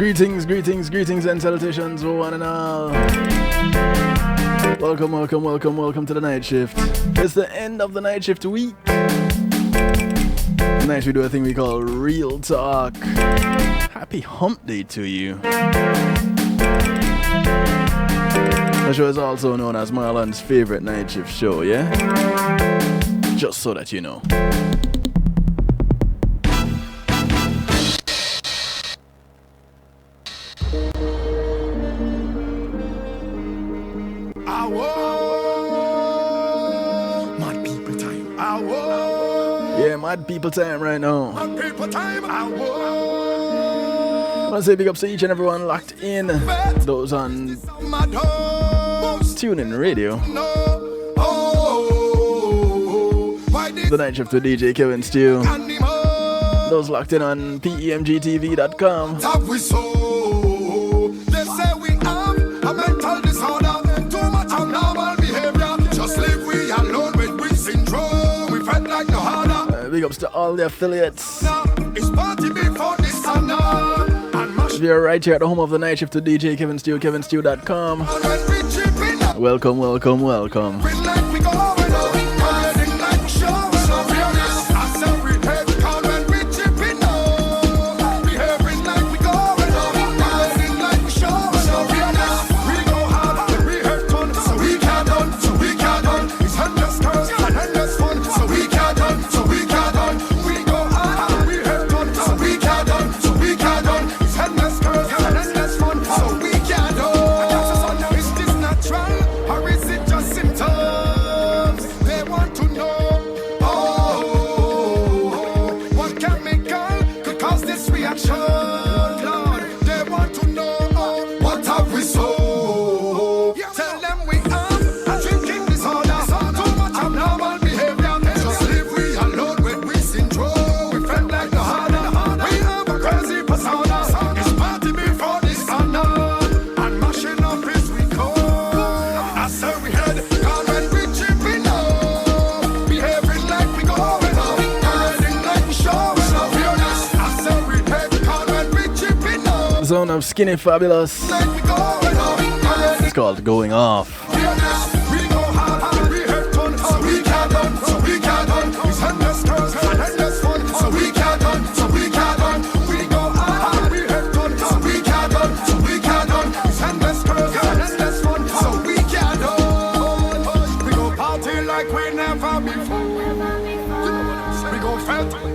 Greetings and salutations, one and all. Welcome to the night shift. It's the end of the night shift week. Tonight we do a thing we call Real Talk. Happy hump day to you. The show is also known as Marlon's favorite night shift show, yeah? Just so that you know. Mad people time right now. Mad people time. I want to say big ups to each and everyone locked in. Those on TuneIn Radio. The night shift with DJ Kevin Steele. Those locked in on PEMGTV.com. They say we have a mental disorder. Too much abnormal behavior. Just leave we alone with we syndrome. We felt like no harder. Big ups to all the affiliates. If you're right here at the home of the night shift to DJ Kevin Steele, kevinsteele.com. Welcome. Zone of Skinny Fabulous. It's called Going Off.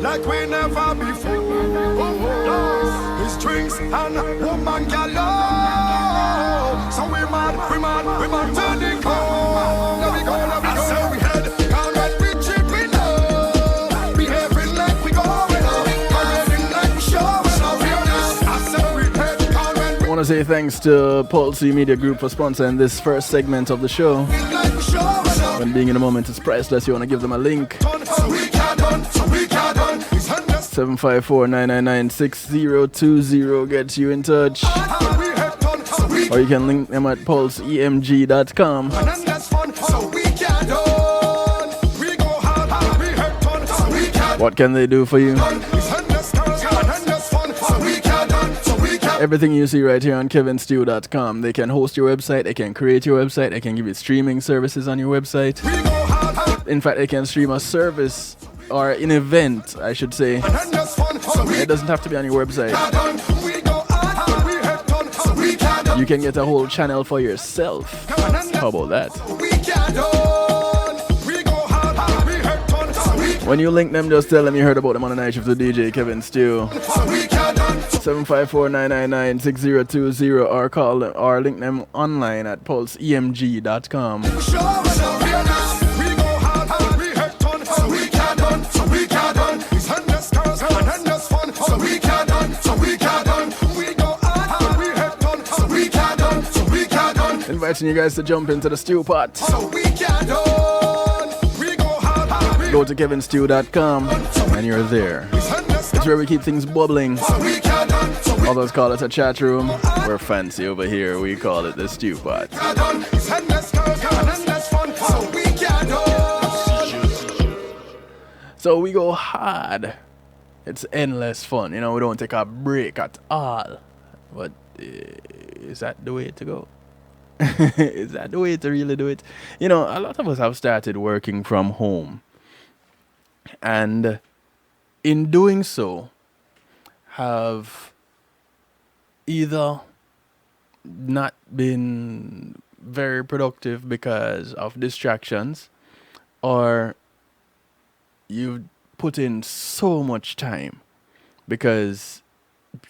Like we never before. His drinks and woman galore. So we mad turning cold. Now we go. I say we head down and we chipping up. Behaving like we going up. Behaving like we showing up. I say we head down and I want to say thanks to Pulse Media Group for sponsoring this first segment of the show. When being in the moment is priceless, you want to give them a link. 754-999-6020 gets you in touch. Or you can link them at pulseemg.com. What can they do for you? Everything you see right here on kevinsteele.com. They can host your website, they can create your website, they can give you streaming services on your website. In fact, they can stream a service or an event, I should say. It doesn't have to be on your website. You can get a whole channel for yourself. How about that? When you link them, just tell them you heard about them on the night shift with DJ Kevin Steele. 754-999-6020 or call them or link them online at pulseemg.com. Inviting you guys to jump into the stew pot. Go to kevinsteele.com and you're there. It's where we keep things bubbling. Others call it a chat room. We're fancy over here. We call it the stew pot. So we go hard. It's endless fun. You know, we don't take a break at all. But is that the way to go? Is that the way to really do it? A lot of us have started working from home, and in doing so, have either not been very productive because of distractions, or you've put in so much time because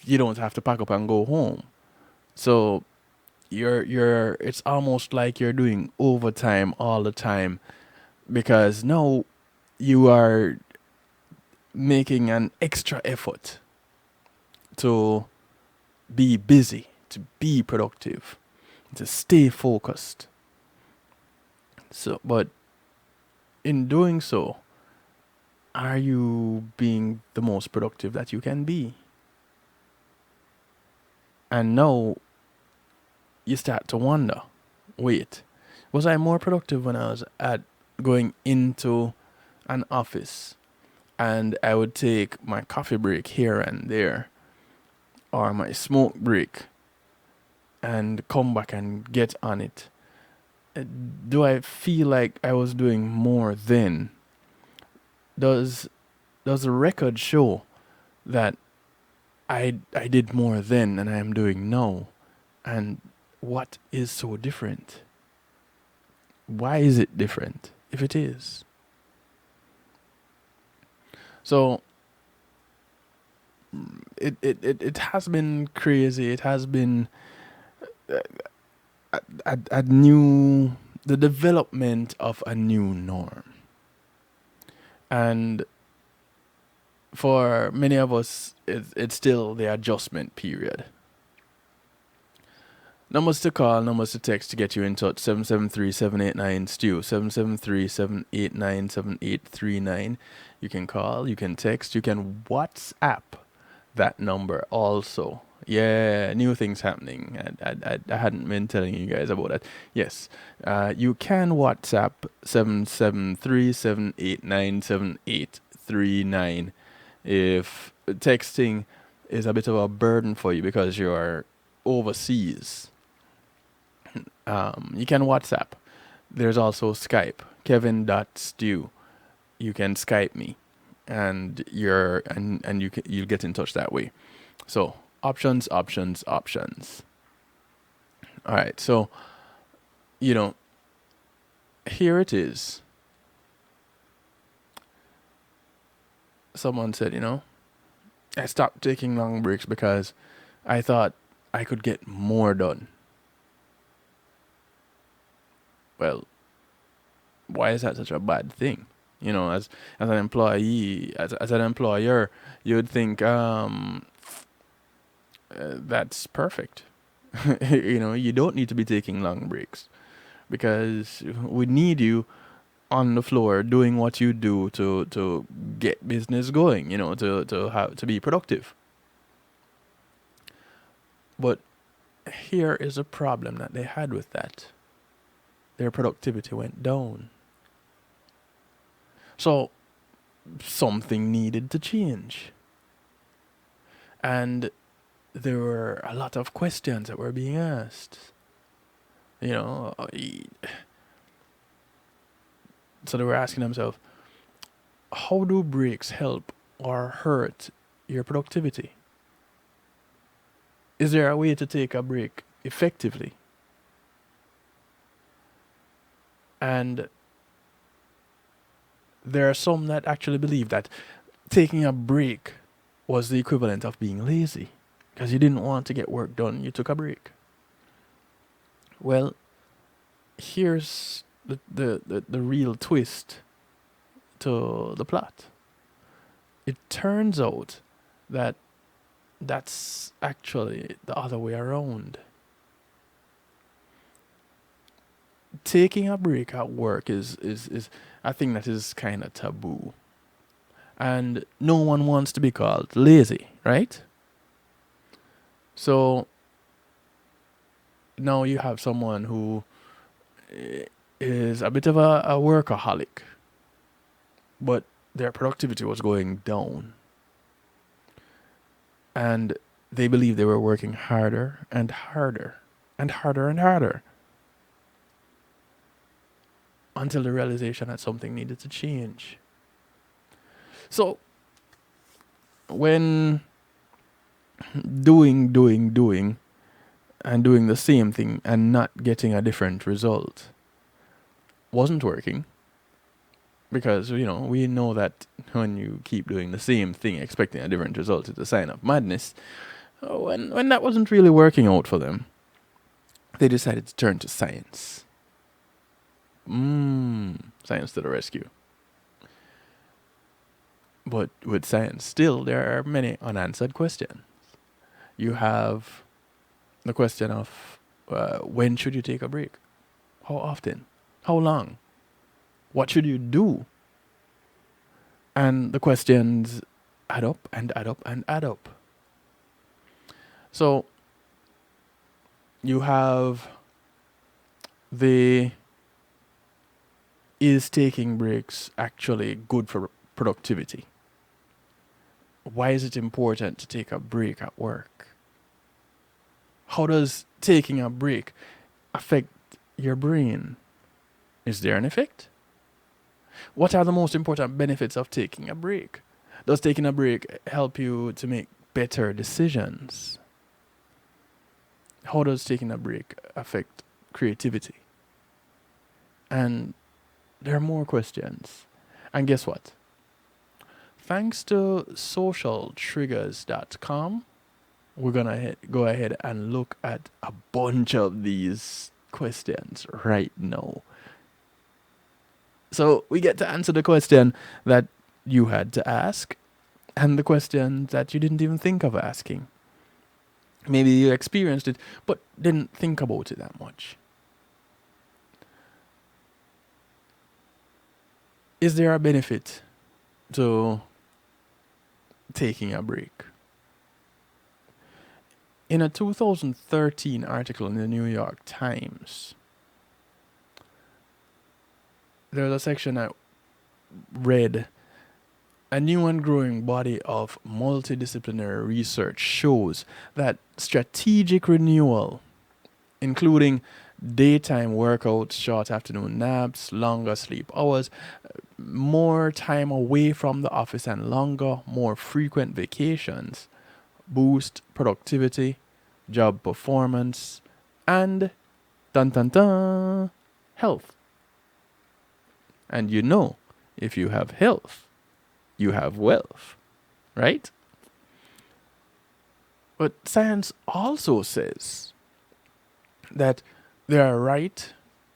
you don't have to pack up and go home. So you're it's almost like you're doing overtime all the time because now you are making an extra effort to be busy, to be productive, to stay focused. So, but in doing so, are you being the most productive that you can be? And now you start to wonder, wait, was I more productive when I was at going into an office and I would take my coffee break here and there or my smoke break and come back and get on it? Do I feel like I was doing more then? Does the record show that I did more then than I am doing now? And what is so different? Why is it different if it is? So it has been crazy. It has been a new the development of a new norm. And for many of us, it's still the adjustment period. Numbers to call, numbers to text to get you in touch: 773-789-STEW, 773-789-7839. You can call, you can text, you can WhatsApp that number also. Yeah, new things happening. I hadn't been telling you guys about that. Yes, you can WhatsApp 773-789-7839 if texting is a bit of a burden for you because you're overseas. You can WhatsApp. There's also Skype. Kevin.stew. You can Skype me, and you'll get in touch that way. So options. All right. So here it is. Someone said, I stopped taking long breaks because I thought I could get more done. Well, why is that such a bad thing? As an employee, as an employer, you would think that's perfect. You don't need to be taking long breaks because we need you on the floor doing what you do to get business going. To be productive. But here is a problem that they had with that. Their productivity went down. So something needed to change. And there were a lot of questions that were being asked. So they were asking themselves, how do breaks help or hurt your productivity? Is there a way to take a break effectively? And there are some that actually believe that taking a break was the equivalent of being lazy because you didn't want to get work done, you took a break. Well, here's the real twist to the plot. It turns out that that's actually the other way around. Taking a break at work is a thing that is kind of taboo. And no one wants to be called lazy, right? So now you have someone who is a bit of a workaholic, but their productivity was going down. And they believe they were working harder and harder and harder and harder until the realization that something needed to change. So when doing and doing the same thing and not getting a different result wasn't working, because we know that when you keep doing the same thing expecting a different result, it's a sign of madness. When that wasn't really working out for them, they decided to turn to science. Science to the rescue. But with science, still there are many unanswered questions. You have the question of when should you take a break? How often? How long? What should you do? And the questions add up and add up and add up. So you have is taking breaks actually good for productivity? Why is it important to take a break at work? How does taking a break affect your brain? Is there an effect? What are the most important benefits of taking a break? Does taking a break help you to make better decisions? How does taking a break affect creativity? And there are more questions. And guess what? Thanks to socialtriggers.com, we're going to go ahead and look at a bunch of these questions right now. So we get to answer the question that you had to ask and the questions that you didn't even think of asking. Maybe you experienced it, but didn't think about it that much. Is there a benefit to taking a break? In a 2013 article in the New York Times, there's a section that read, a new and growing body of multidisciplinary research shows that strategic renewal, including daytime workouts, short afternoon naps, longer sleep hours, more time away from the office, and longer, more frequent vacations, boost productivity, job performance, and health. And if you have health, you have wealth, right? But science also says that there are right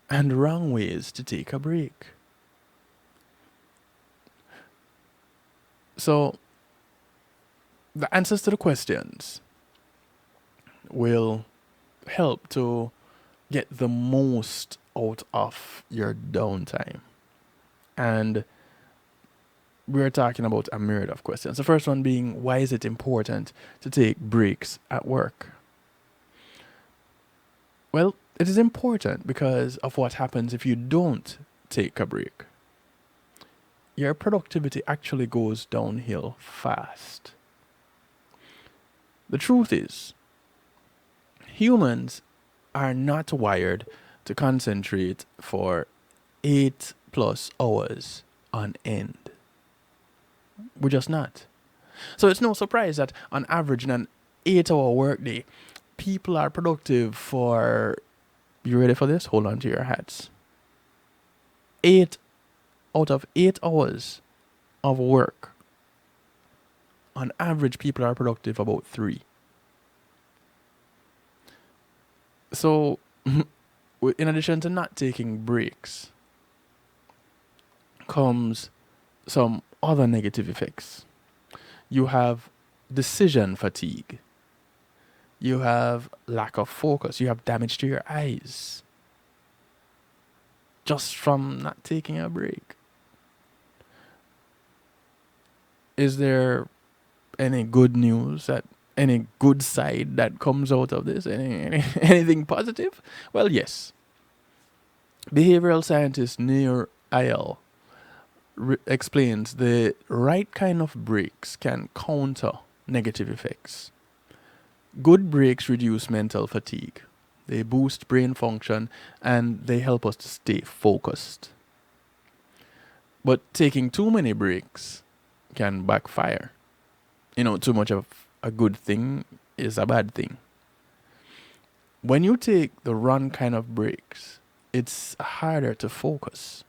and wrong ways to take a break. So the answers to the questions will help to get the most out of your downtime. And we're talking about a myriad of questions. The first one being, why is it important to take breaks at work? Well, it is important because of what happens if you don't take a break. Your productivity actually goes downhill fast. The truth is, humans are not wired to concentrate for 8+ hours on end. We're just not. So it's no surprise that on average in an 8-hour workday, people are productive for, you ready for this? Hold on to your hats. 8 out of 8 hours of work, on average, people are productive about 3. So, in addition to not taking breaks, comes some other negative effects. You have decision fatigue. You have lack of focus. You have damage to your eyes just from not taking a break. Is there any good news, any good side that comes out of this? Anything positive? Well, yes. Behavioral scientist Nir Ayal explains the right kind of breaks can counter negative effects. Good breaks reduce mental fatigue. They boost brain function and they help us to stay focused. But taking too many breaks can backfire. Too much of a good thing is a bad thing. When you take the wrong kind of breaks, it's harder to focus.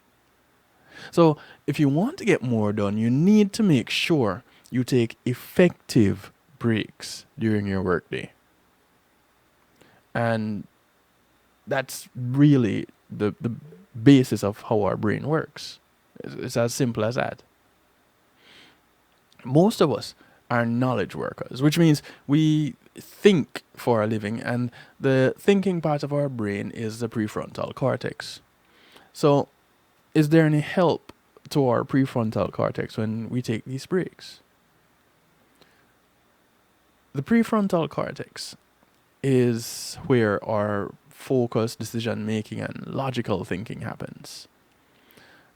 So, if you want to get more done, you need to make sure you take effective breaks during your workday. And that's really the basis of how our brain works. It's as simple as that. Most of us are knowledge workers, which means we think for a living, and the thinking part of our brain is the prefrontal cortex. So, is there any help to our prefrontal cortex when we take these breaks? The prefrontal cortex is where our focus, decision making, and logical thinking happens.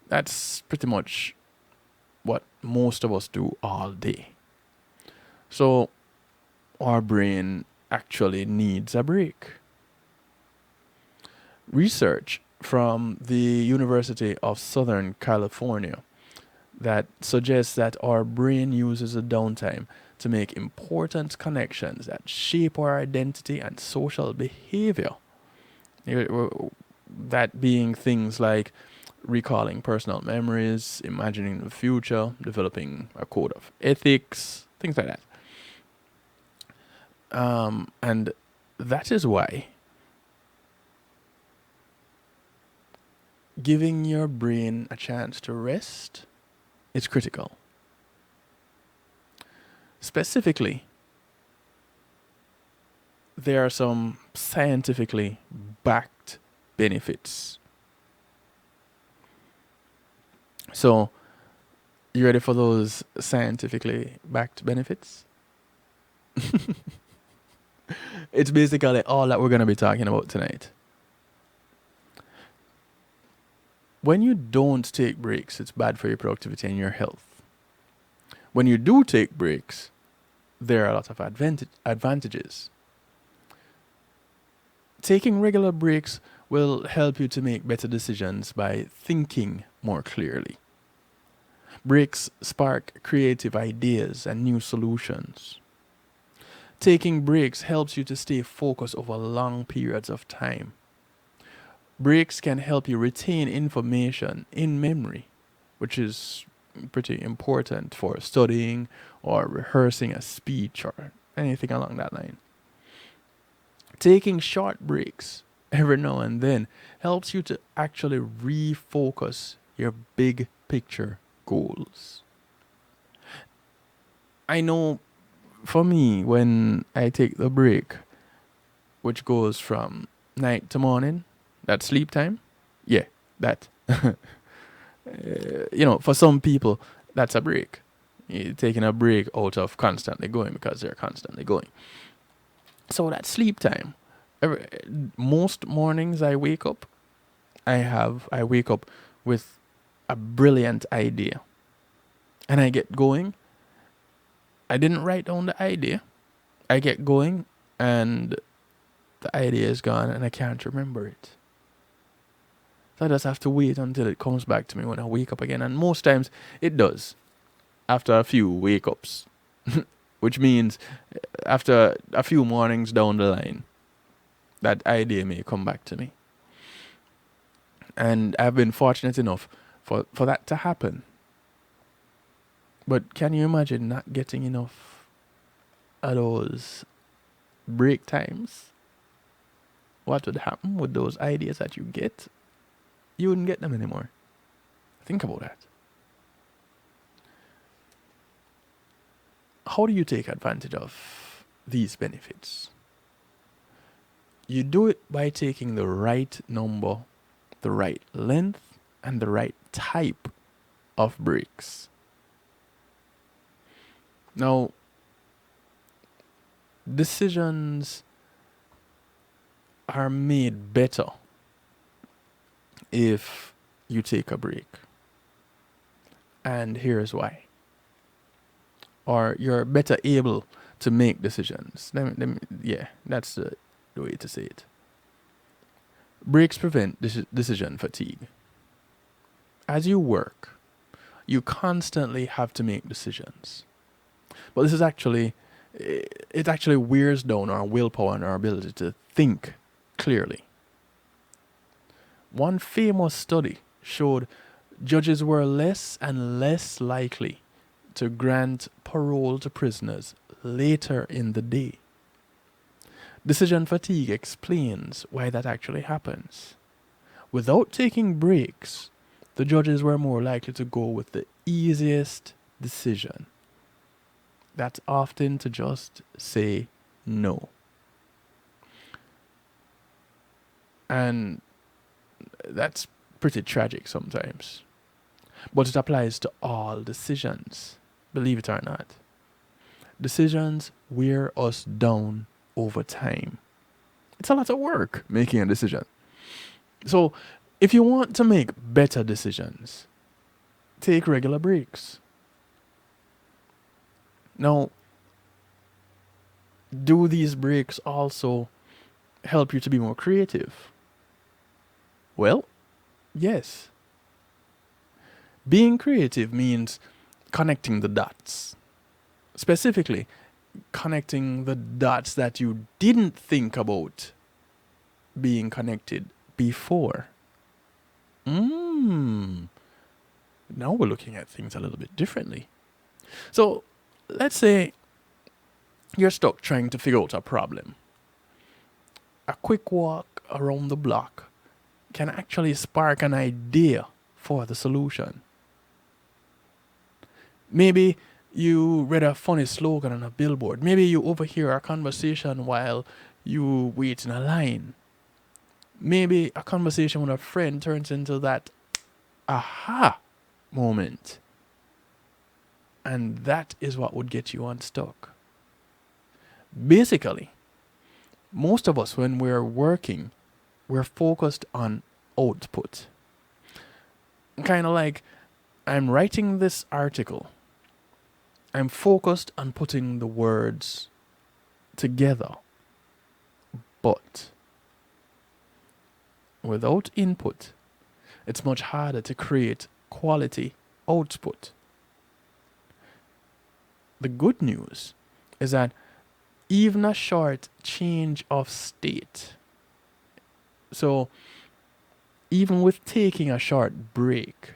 That's pretty much what most of us do all day. So, our brain actually needs a break. Research from the University of Southern California that suggests that our brain uses a downtime to make important connections that shape our identity and social behavior. That being things like recalling personal memories, imagining the future, developing a code of ethics, things like that. And that is why giving your brain a chance to rest is critical. Specifically, there are some scientifically backed benefits. So, you ready for those scientifically backed benefits? It's basically all that we're going to be talking about tonight. When you don't take breaks, it's bad for your productivity and your health. When you do take breaks, there are a lot of advantages. Taking regular breaks will help you to make better decisions by thinking more clearly. Breaks spark creative ideas and new solutions. Taking breaks helps you to stay focused over long periods of time. Breaks can help you retain information in memory, which is pretty important for studying or rehearsing a speech or anything along that line. Taking short breaks every now and then helps you to actually refocus your big picture goals. I know for me, when I take the break, which goes from night to morning, that sleep time, yeah, that. For some people, that's a break. You're taking a break out of constantly going because they're constantly going. So that sleep time, most mornings I wake up, I wake up with a brilliant idea, and I get going. I didn't write down the idea. I get going, and the idea is gone, and I can't remember it. So I just have to wait until it comes back to me when I wake up again. And most times it does after a few wake ups, which means after a few mornings down the line, that idea may come back to me. And I've been fortunate enough for that to happen. But can you imagine not getting enough of those break times? What would happen with those ideas that you get? You wouldn't get them anymore. Think about that. How do you take advantage of these benefits? You do it by taking the right number, the right length, and the right type of breaks. Now, decisions are made better if you take a break. And here's why. Or you're better able to make decisions. Yeah, that's the way to say it. Breaks prevent decision fatigue. As you work, you constantly have to make decisions. But this is actually, it actually wears down our willpower and our ability to think clearly. One famous study showed judges were less and less likely to grant parole to prisoners later in the day. Decision fatigue explains why that actually happens. Without taking breaks, the judges were more likely to go with the easiest decision. That's often to just say no. And that's pretty tragic sometimes. But it applies to all decisions, believe it or not. Decisions wear us down over time. It's a lot of work making a decision. So, if you want to make better decisions, take regular breaks. Now, do these breaks also help you to be more creative? Well, yes. Being creative means connecting the dots. Specifically, connecting the dots that you didn't think about being connected before. Now we're looking at things a little bit differently. So, let's say you're stuck trying to figure out a problem. A quick walk around the block can actually spark an idea for the solution. Maybe you read a funny slogan on a billboard. Maybe you overhear a conversation while you wait in a line. Maybe a conversation with a friend turns into that aha moment. And that is what would get you unstuck. Basically, most of us, when we're working, we're focused on output. Kind of like, I'm writing this article. I'm focused on putting the words together. But without input, it's much harder to create quality output. The good news is that even a short change of state, so even with taking a short break,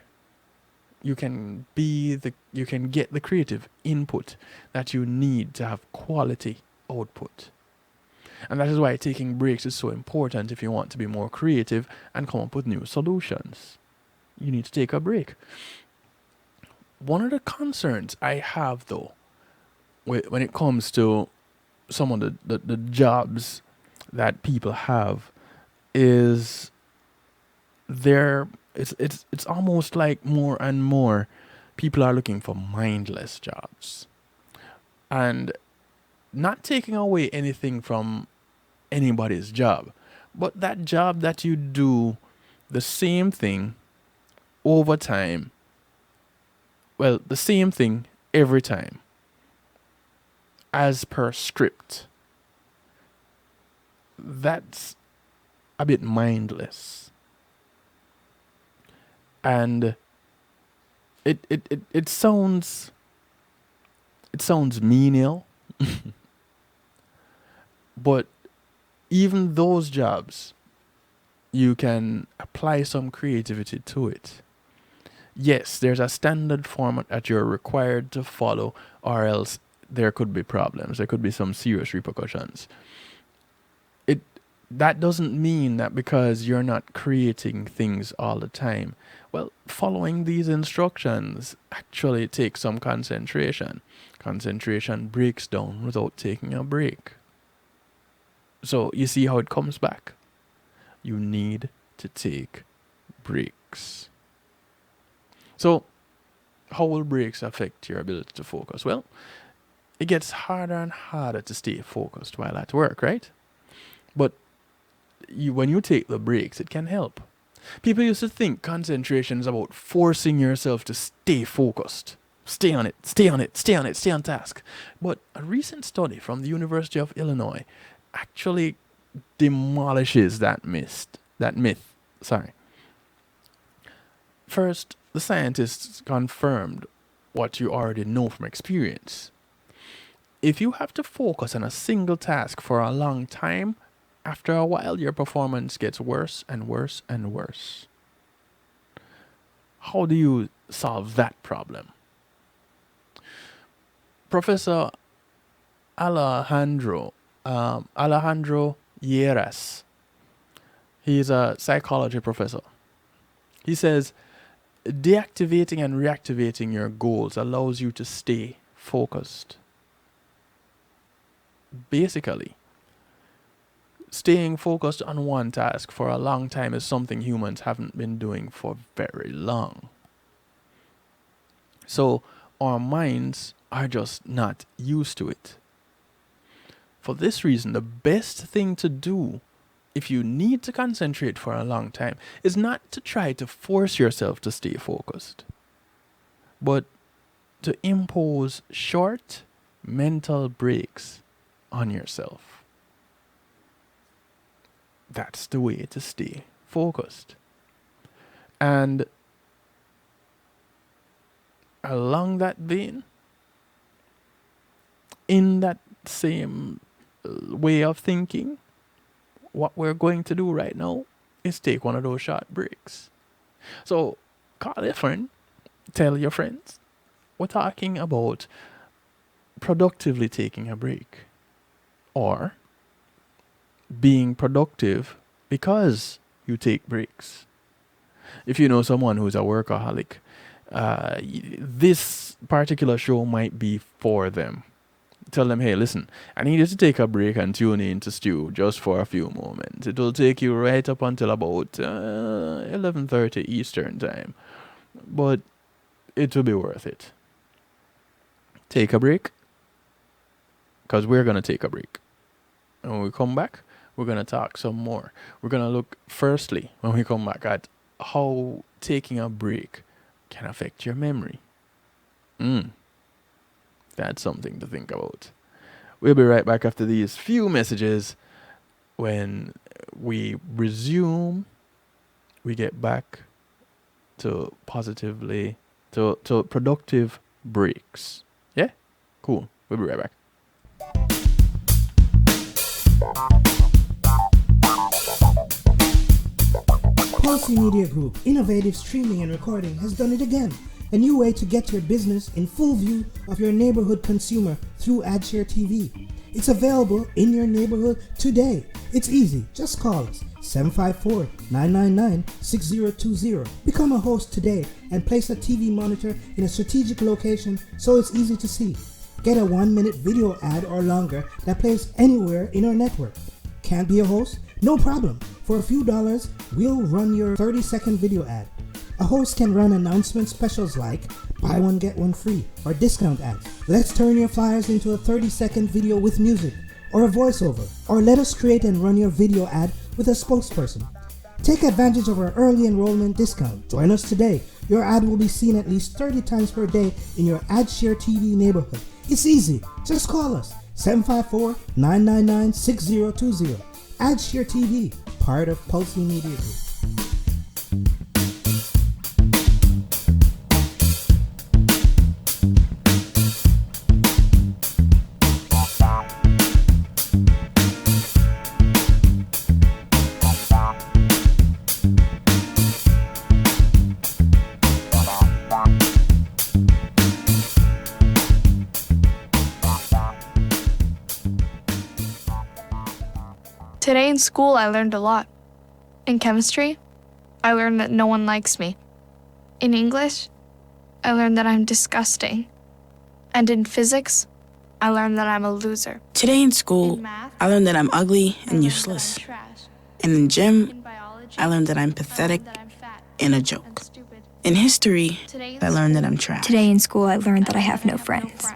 you can get the creative input that you need to have quality output. And that is why taking breaks is so important if you want to be more creative and come up with new solutions. You need to take a break. One of the concerns I have, though, when it comes to some of the jobs that people have, is it's almost like more and more people are looking for mindless jobs. And not taking away anything from anybody's job, but that job that you do the same thing over time, well, the same thing every time, as per script, that's a bit mindless. And it sounds menial. But even those jobs, you can apply some creativity to it. Yes, there's a standard format that you're required to follow, or else there could be problems. There could be some serious repercussions. That doesn't mean that because you're not creating things all the time. Well, following these instructions actually takes some concentration. Concentration breaks down without taking a break. So you see how it comes back. You need to take breaks. So how will breaks affect your ability to focus? Well, it gets harder and harder to stay focused while at work, right? But when you take the breaks, it can help. People used to think concentration is about forcing yourself to stay focused. stay on it, stay on it, stay on it, stay on task. But a recent study from the University of Illinois actually demolishes that myth. Sorry. First, the scientists confirmed what you already know from experience. If you have to focus on a single task for a long time, after a while your performance gets worse and worse and worse. How do you solve that problem? Professor Alejandro Lleras, he's a psychology professor. He says, deactivating and reactivating your goals allows you to stay focused. Basically, staying focused on one task for a long time is something humans haven't been doing for very long. So our minds are just not used to it. For this reason, the best thing to do if you need to concentrate for a long time is not to try to force yourself to stay focused, but to impose short mental breaks on yourself. That's the way to stay focused. And along that vein, in that same way of thinking, what we're going to do right now is take one of those short breaks. So call your friend, tell your friends, we're talking about productively taking a break, or being productive because you take breaks. If you know someone who's a workaholic, this particular show might be for them. Tell them, hey, listen, I need you to take a break and tune in to Stew just for a few moments. It will take you right up until about 11:30 Eastern time. But it will be worth it. Take a break, because we're going to take a break. And when we come back, we're going to talk some more. We're going to look, firstly, when we come back, at how taking a break can affect your memory. That's something to think about. We'll be right back after these few messages. When we resume, we get back to productive breaks. Yeah? Cool. We'll be right back. Pulse Media Group, innovative streaming and recording, has done it again. A new way to get your business in full view of your neighborhood consumer through AdShare TV. It's available in your neighborhood today. It's easy. Just call us 754-999-6020. Become a host today and place a TV monitor in a strategic location so it's easy to see. Get a 1-minute video ad or longer that plays anywhere in our network. Can't be a host? No problem. For a few dollars, we'll run your 30-second video ad. A host can run announcement specials like buy one get one free or discount ads. Let's turn your flyers into a 30-second video with music or a voiceover, or let us create and run your video ad with a spokesperson. Take advantage of our early enrollment discount. Join us today. Your ad will be seen at least 30 times per day in your AdShare TV neighborhood. It's easy. Just call us 754-999-6020. AdShare TV, part of Pulse Media Group. Today in school, I learned a lot. In chemistry, I learned that no one likes me. In English, I learned that I'm disgusting. And in physics, I learned that I'm a loser. Today in school, In math, I learned that I'm ugly I and learned useless. that I'm trash. And in gym, In biology, I learned that I'm pathetic that I'm fat and a and joke. stupid. In history, Today in I learned that school, I'm trash. Today in school, I learned that I have no friends.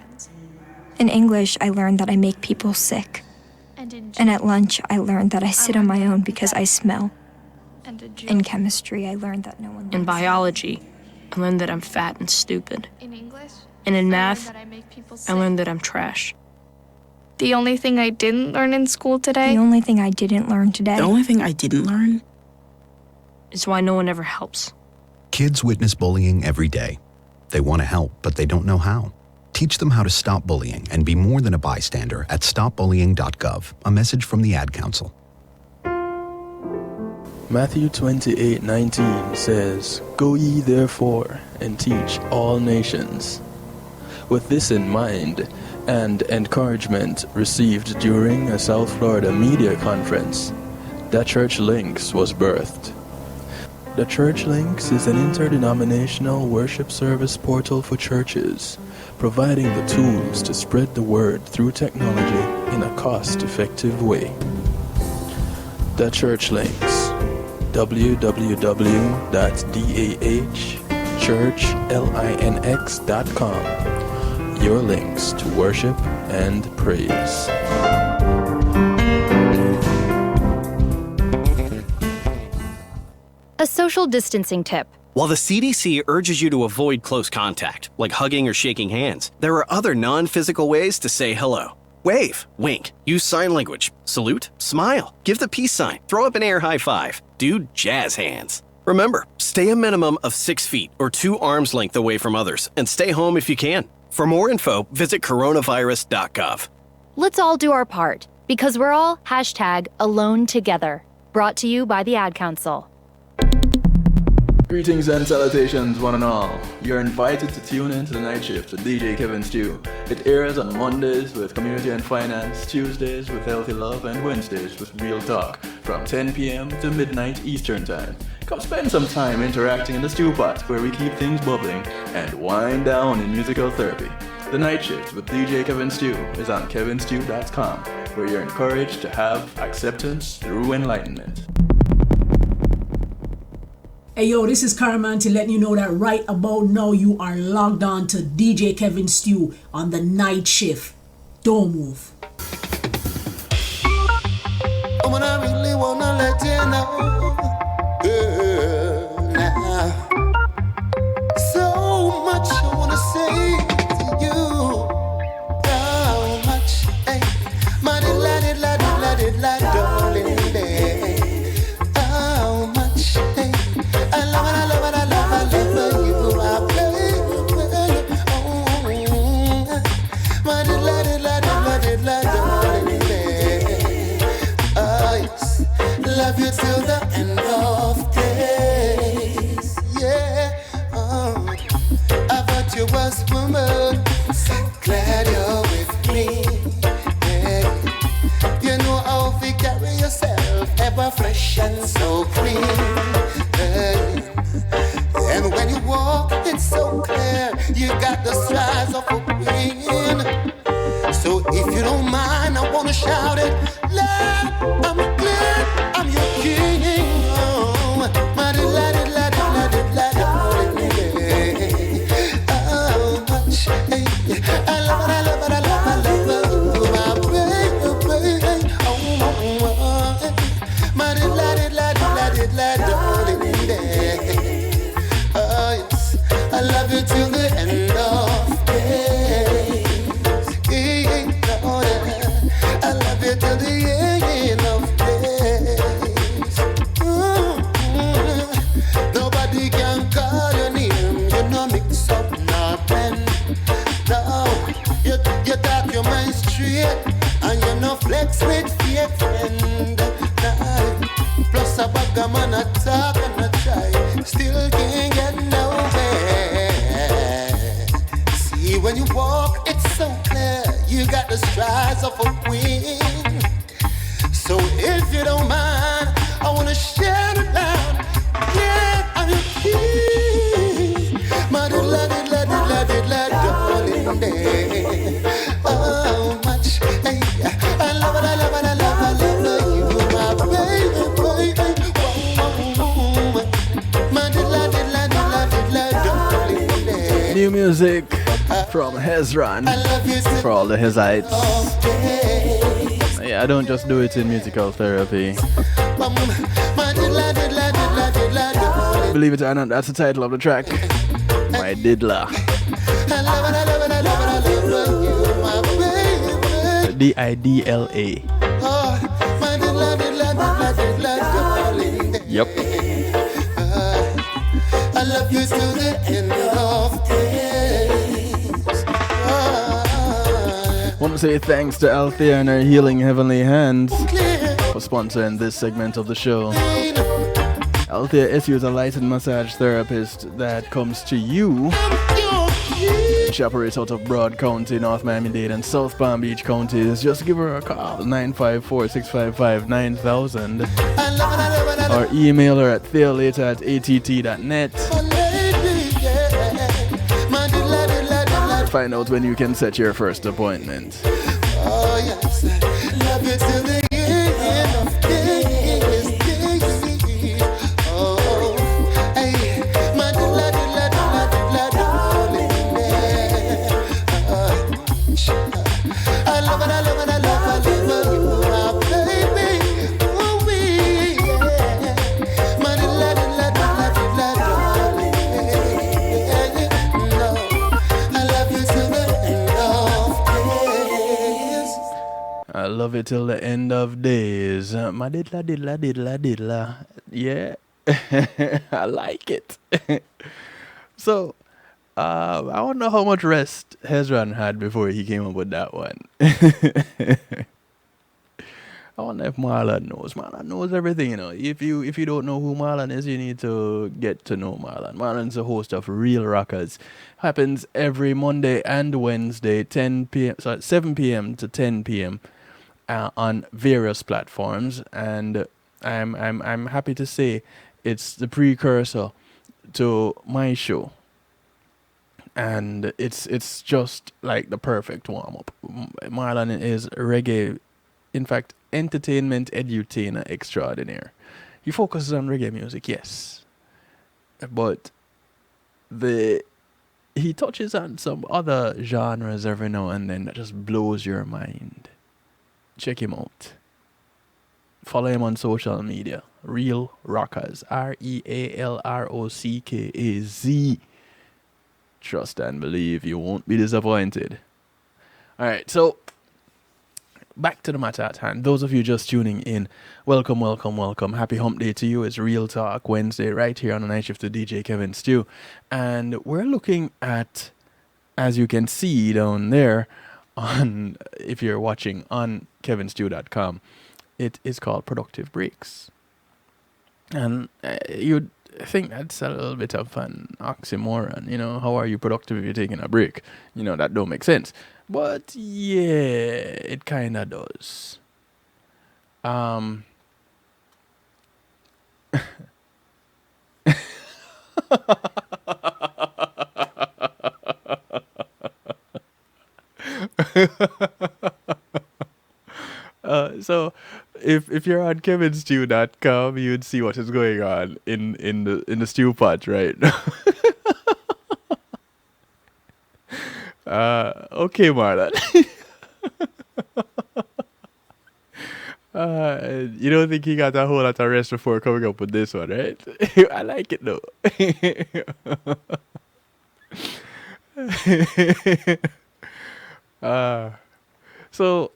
In English, I learned that I make people sick. And at lunch, I learned that I sit on my own because I smell. In chemistry, I learned that no one likes In me. biology, I learned that I'm fat and stupid. In English, And in math, I learned that I'm trash. The only thing I didn't learn in school today. The only thing I didn't learn today. The only thing I didn't learn It's why no one ever helps. Kids witness bullying every day. They want to help, but they don't know how. Teach them how to stop bullying and be more than a bystander at stopbullying.gov. A message from the Ad Council. Matthew 28:19 says, "Go ye therefore and teach all nations." With this in mind, and encouragement received during a South Florida media conference, The Church Links was birthed. The Church Links is an interdenominational worship service portal for churches, providing the tools to spread the word through technology in a cost-effective way. The Church Links, www.dahchurchlinx.com. Your links to worship and praise. A social distancing tip. While the CDC urges you to avoid close contact, like hugging or shaking hands, there are other non-physical ways to say hello. Wave, wink, use sign language, salute, smile, give the peace sign, throw up an air high five, do jazz hands. Remember, stay a minimum of 6 feet or 2 arms length away from others, and stay home if you can. For more info, visit coronavirus.gov. Let's all do our part, because we're all #AloneTogether. Brought to you by the Ad Council. Greetings and salutations, one and all. You're invited to tune in to The Night Shift with DJ Kevin Stew. It airs on Mondays with Community and Finance, Tuesdays with Healthy Love, and Wednesdays with Real Talk from 10 p.m. to midnight Eastern Time. Come spend some time interacting in the stew pot where we keep things bubbling and wind down in musical therapy. The Night Shift with DJ Kevin Stew is on kevinstew.com, where you're encouraged to have acceptance through enlightenment. Hey yo, this is Caramanti letting you know that right about now you are logged on to DJ Kevin Stew on The Night Shift. Don't move. Woman, I really wanna let you know, now. So much I wanna say to you. How much, hey, my diddle, darling, babe. How much, hey, I love you, I play, oh, my diddle, darling, babe. Oh, yes, love you till the end of days, yeah. Oh, I thought you was woman, so glad you're with me, yeah. You know how to carry yourself, ever fresh and so clean, yeah. And when you walk, it's so clear, you got the strides of a queen. So if you don't mind, I wanna shout it loud. I'm glad I'm your king. Oh, my delighted, oh, much, hey, I love it, my baby, oh, my delighted, darling, oh, yes, I love you till the end of days. I love you till the end of days. Nobody can call your name. You know mix up nothing. No, you talk your mind straight, and you no flex with fake friend. Plus a bag of man a talk and a try, still can't get nowhere. See when you walk, it's so clear. You got the strides of a queen. So if you don't mind, I wanna shout it loud. Yeah, I'm your king. My darling, day. Oh, much. Hey, I love it, you, my baby. My darling, day. New music from Hezron for all the Hezites. Yeah, I don't just do it in musical therapy. Believe it or not, that's the title of the track. My Diddler. DIDLA. Yep. I love you to the end of days. Want to say thanks to Althea and her Healing Heavenly Hands for sponsoring this segment of the show. Althea SU is a licensed massage therapist that comes to you. She operates out of Broad County, North Miami-Dade, and South Palm Beach counties. Just give her a call, 954-655-9000. Or email her at theolater@att.net. Find out when you can set your first appointment. Oh yes, love you till the end of days. Oh, hey, my darling. I love you, my baby. Oh, we, my darling. I love you till the end of days. I love it till the end of days. My diddla. Yeah. I like it. So, I wonder how much rest Hezron had before he came up with that one. I wonder if Marlon knows. Marlon knows everything, you know. If you don't know who Marlon is, you need to get to know Marlon. Marlon's a host of Real Rockers. Happens every Monday and Wednesday, 7 p.m. to 10 p.m. On various platforms, and I'm happy to say it's the precursor to my show. And it's just like the perfect warm-up. Marlon is reggae, in fact, entertainment edutainer extraordinaire. He focuses on reggae music, yes. But he touches on some other genres every now and then that just blows your mind. Check him out. Follow him on social media. Real Rockers. REALROCKAZ. Trust and believe, you won't be disappointed. Alright, so back to the matter at hand. Those of you just tuning in, welcome. Happy hump day to you. It's Real Talk Wednesday right here on the night shift to DJ Kevin Stew. And we're looking at, as you can see down there, on if you're watching on kevinstew.com, it is called Productive Breaks. And you'd think that's a little bit of an oxymoron, you know. How are you productive if you're taking a break? You know, that don't make sense. But yeah, it kind of does. So if you're on kevinstew.com, you'd see what is going on in the stew pot right now. Okay, Marlon. You don't think he got a whole lot of rest before coming up with this one, right? I like it though. So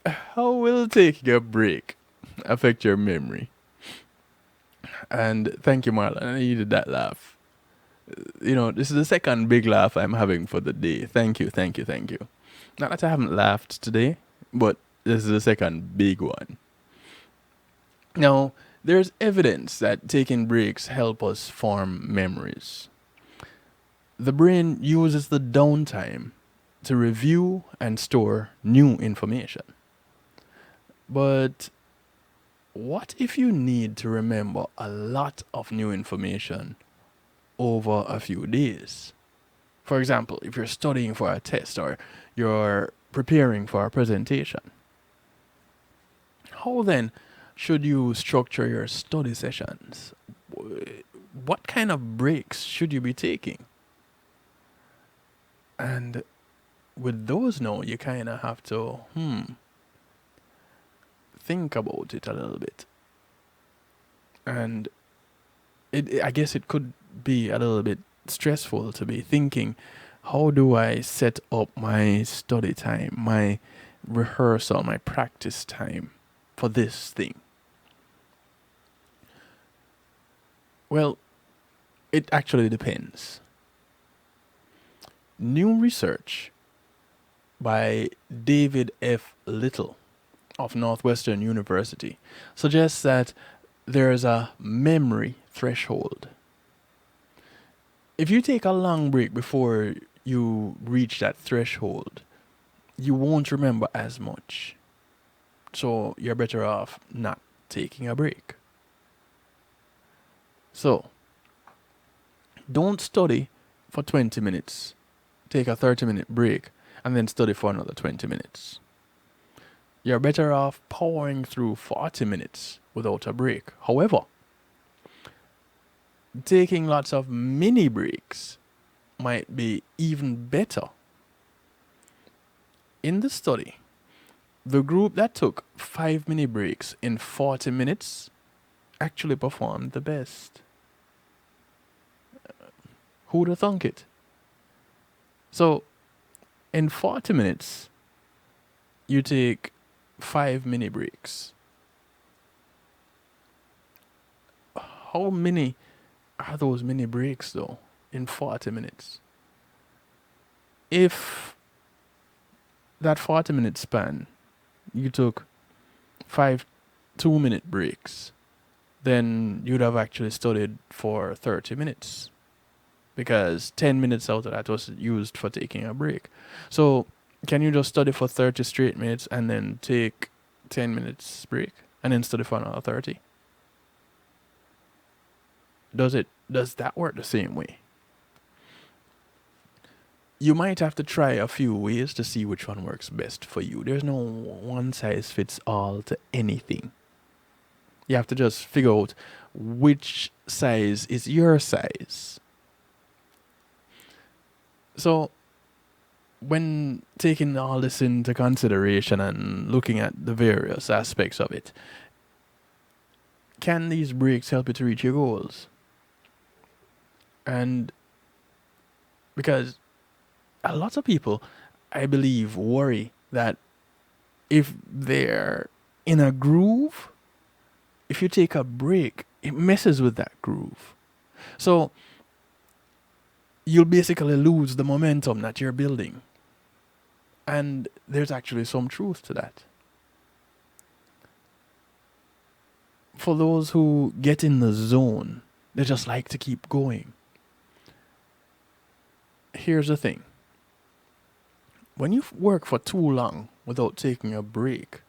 how will taking a break affect your memory? And thank you, Marlon. I needed that laugh. You know, this is the second big laugh I'm having for the day. Thank you. Not that I haven't laughed today, but this is the second big one. Now, there's evidence that taking breaks help us form memories. The brain uses the downtime to review and store new information. But what if you need to remember a lot of new information over a few days? For example, if you're studying for a test or you're preparing for a presentation. How then should you structure your study sessions? What kind of breaks should you be taking? And with those now, you kind of have to think about it a little bit. And I guess it could be a little bit stressful to be thinking how do I set up my study time, my rehearsal, my practice time for this thing? Well, it actually depends. New research by David F. Little of Northwestern University suggests that there's a memory threshold. If you take a long break before you reach that threshold, you won't remember as much. So you're better off not taking a break. So, don't study for 20 minutes. Take a 30-minute break and then study for another 20 minutes. You're better off powering through 40 minutes without a break. However, taking lots of mini breaks might be even better. In the study, the group that took 5 mini breaks in 40 minutes actually performed the best. Who'd have thunk it? So, in 40 minutes, you take 5 mini breaks. How many are those mini breaks, though, in 40 minutes? If that 40-minute span, you took 5 2-minute breaks, then you'd have actually studied for 30 minutes. Because 10 minutes out of that was used for taking a break. So, can you just study for 30 straight minutes and then take 10 minutes break and then study for another 30? Does that work the same way? You might have to try a few ways to see which one works best for you. There's no one size fits all to anything. You have to just figure out which size is your size. So, when taking all this into consideration and looking at the various aspects of it, can these breaks help you to reach your goals? And because a lot of people, I believe, worry that if they're in a groove, if you take a break, it messes with that groove. So, you'll basically lose the momentum that you're building. And there's actually some truth to that. For those who get in the zone, they just like to keep going. Here's the thing. When you work for too long without taking a break,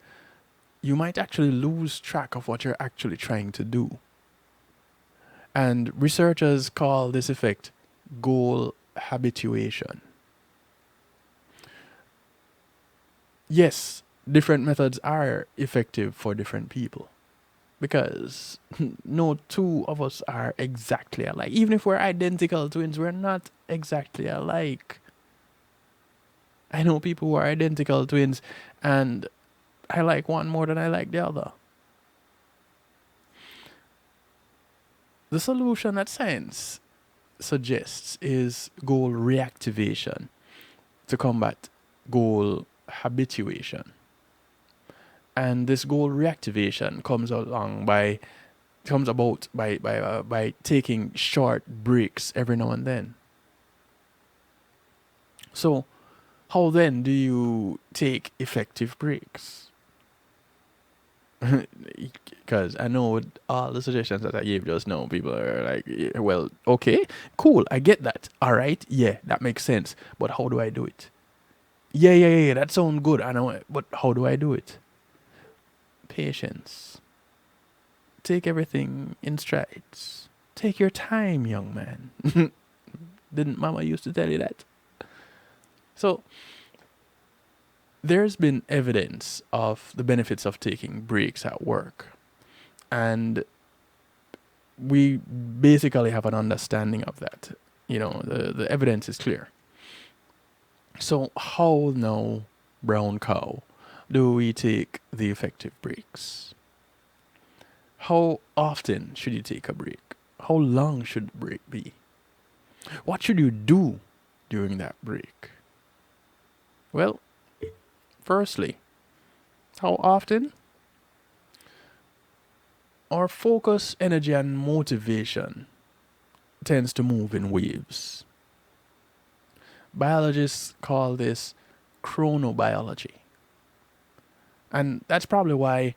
you might actually lose track of what you're actually trying to do. And researchers call this effect goal habituation. Yes, different methods are effective for different people because no two of us are exactly alike. Even if we're identical twins, we're not exactly alike. I know people who are identical twins and I like one more than I like the other. The solution that science suggests is goal reactivation to combat goal habituation. And this goal reactivation comes about by taking short breaks every now and then. So, how then do you take effective breaks? Because I know with all the suggestions that I gave just now, people are like, yeah, well, okay, cool, I get that. All right, yeah, that makes sense. But how do I do it? Yeah, that sounds good. I know, but how do I do it? Patience. Take everything in strides. Take your time, young man. Didn't Mama used to tell you that? So, there's been evidence of the benefits of taking breaks at work. And we basically have an understanding of that. You know, the evidence is clear. So how now, brown cow, do we take the effective breaks? How often should you take a break? How long should the break be? What should you do during that break? Well, firstly, how often? Our focus, energy, and motivation tends to move in waves. Biologists call this chronobiology. And that's probably why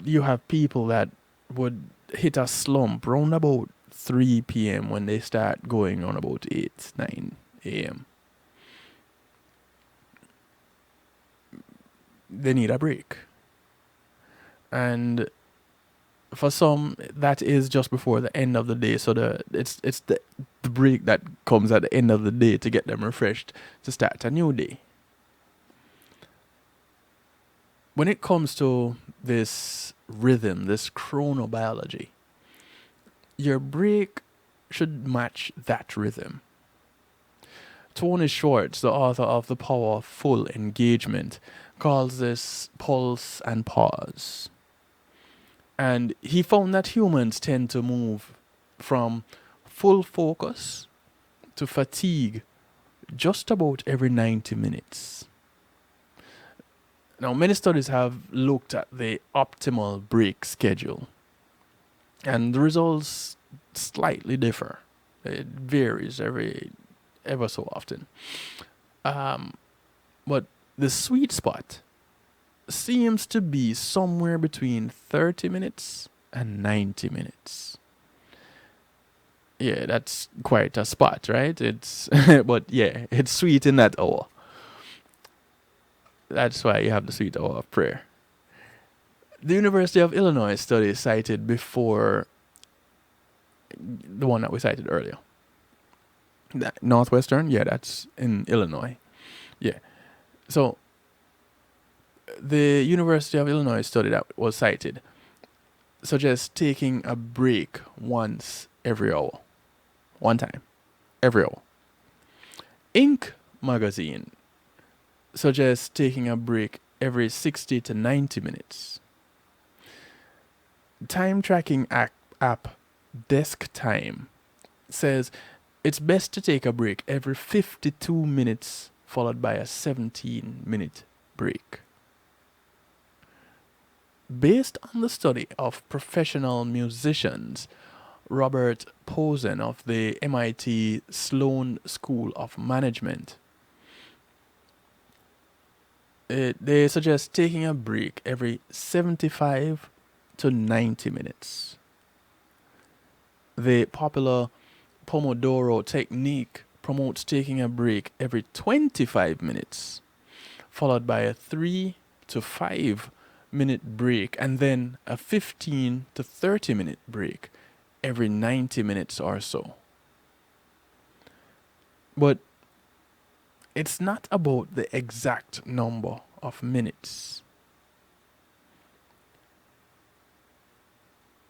you have people that would hit a slump round about 3 p.m. when they start going on about 8, 9 a.m. They need a break. And for some, that is just before the end of the day. So it's the break that comes at the end of the day to get them refreshed to start a new day. When it comes to this rhythm, this chronobiology, your break should match that rhythm. Tony Schwartz, the author of The Power of Full Engagement, calls this pulse and pause. And he found that humans tend to move from full focus to fatigue just about every 90 minutes. Now, many studies have looked at the optimal break schedule, and the results slightly differ. It varies ever so often. But the sweet spot seems to be somewhere between 30 minutes and 90 minutes. Yeah, that's quite a spot, right? It's but yeah, it's sweet in that hour. That's why you have the sweet hour of prayer. The University of Illinois study cited before the one that we cited earlier. That Northwestern, yeah, that's in Illinois. Yeah. So the University of Illinois study that was cited suggests taking a break once every hour. One time. Every hour. Inc. magazine suggests taking a break every 60 to 90 minutes. Time tracking app Desk Time says it's best to take a break every 52 minutes followed by a 17-minute break. Based on the study of professional musicians, Robert Posen of the MIT Sloan School of Management, they suggest taking a break every 75 to 90 minutes. The popular Pomodoro technique promotes taking a break every 25 minutes, followed by a 3 to 5 minute break, and then a 15 to 30 minute break every 90 minutes or so. But it's not about the exact number of minutes.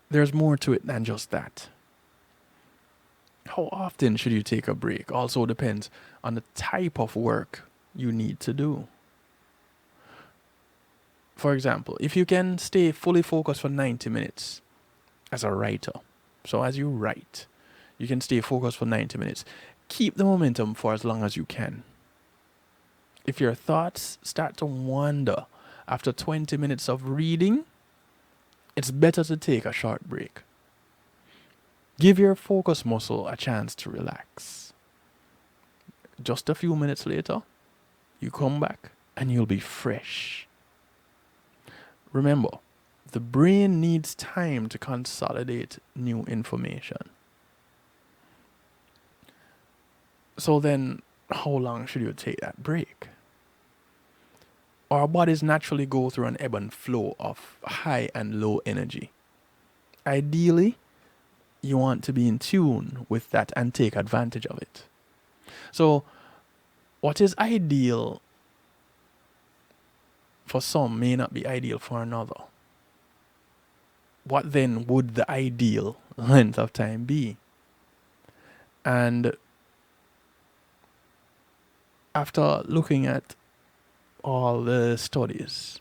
There's more to it than just that. How often should you take a break also depends on the type of work you need to do. For example, if you can stay fully focused for 90 minutes as a writer, so as you write, you can stay focused for 90 minutes. Keep the momentum for as long as you can. If your thoughts start to wander after 20 minutes of reading, it's better to take a short break. Give your focus muscle a chance to relax. Just a few minutes later, you come back and you'll be fresh. Remember, the brain needs time to consolidate new information. So then, how long should you take that break? Our bodies naturally go through an ebb and flow of high and low energy. Ideally, you want to be in tune with that and take advantage of it. So, what is ideal for some may not be ideal for another. What then would the ideal length of time be? And after looking at all the studies,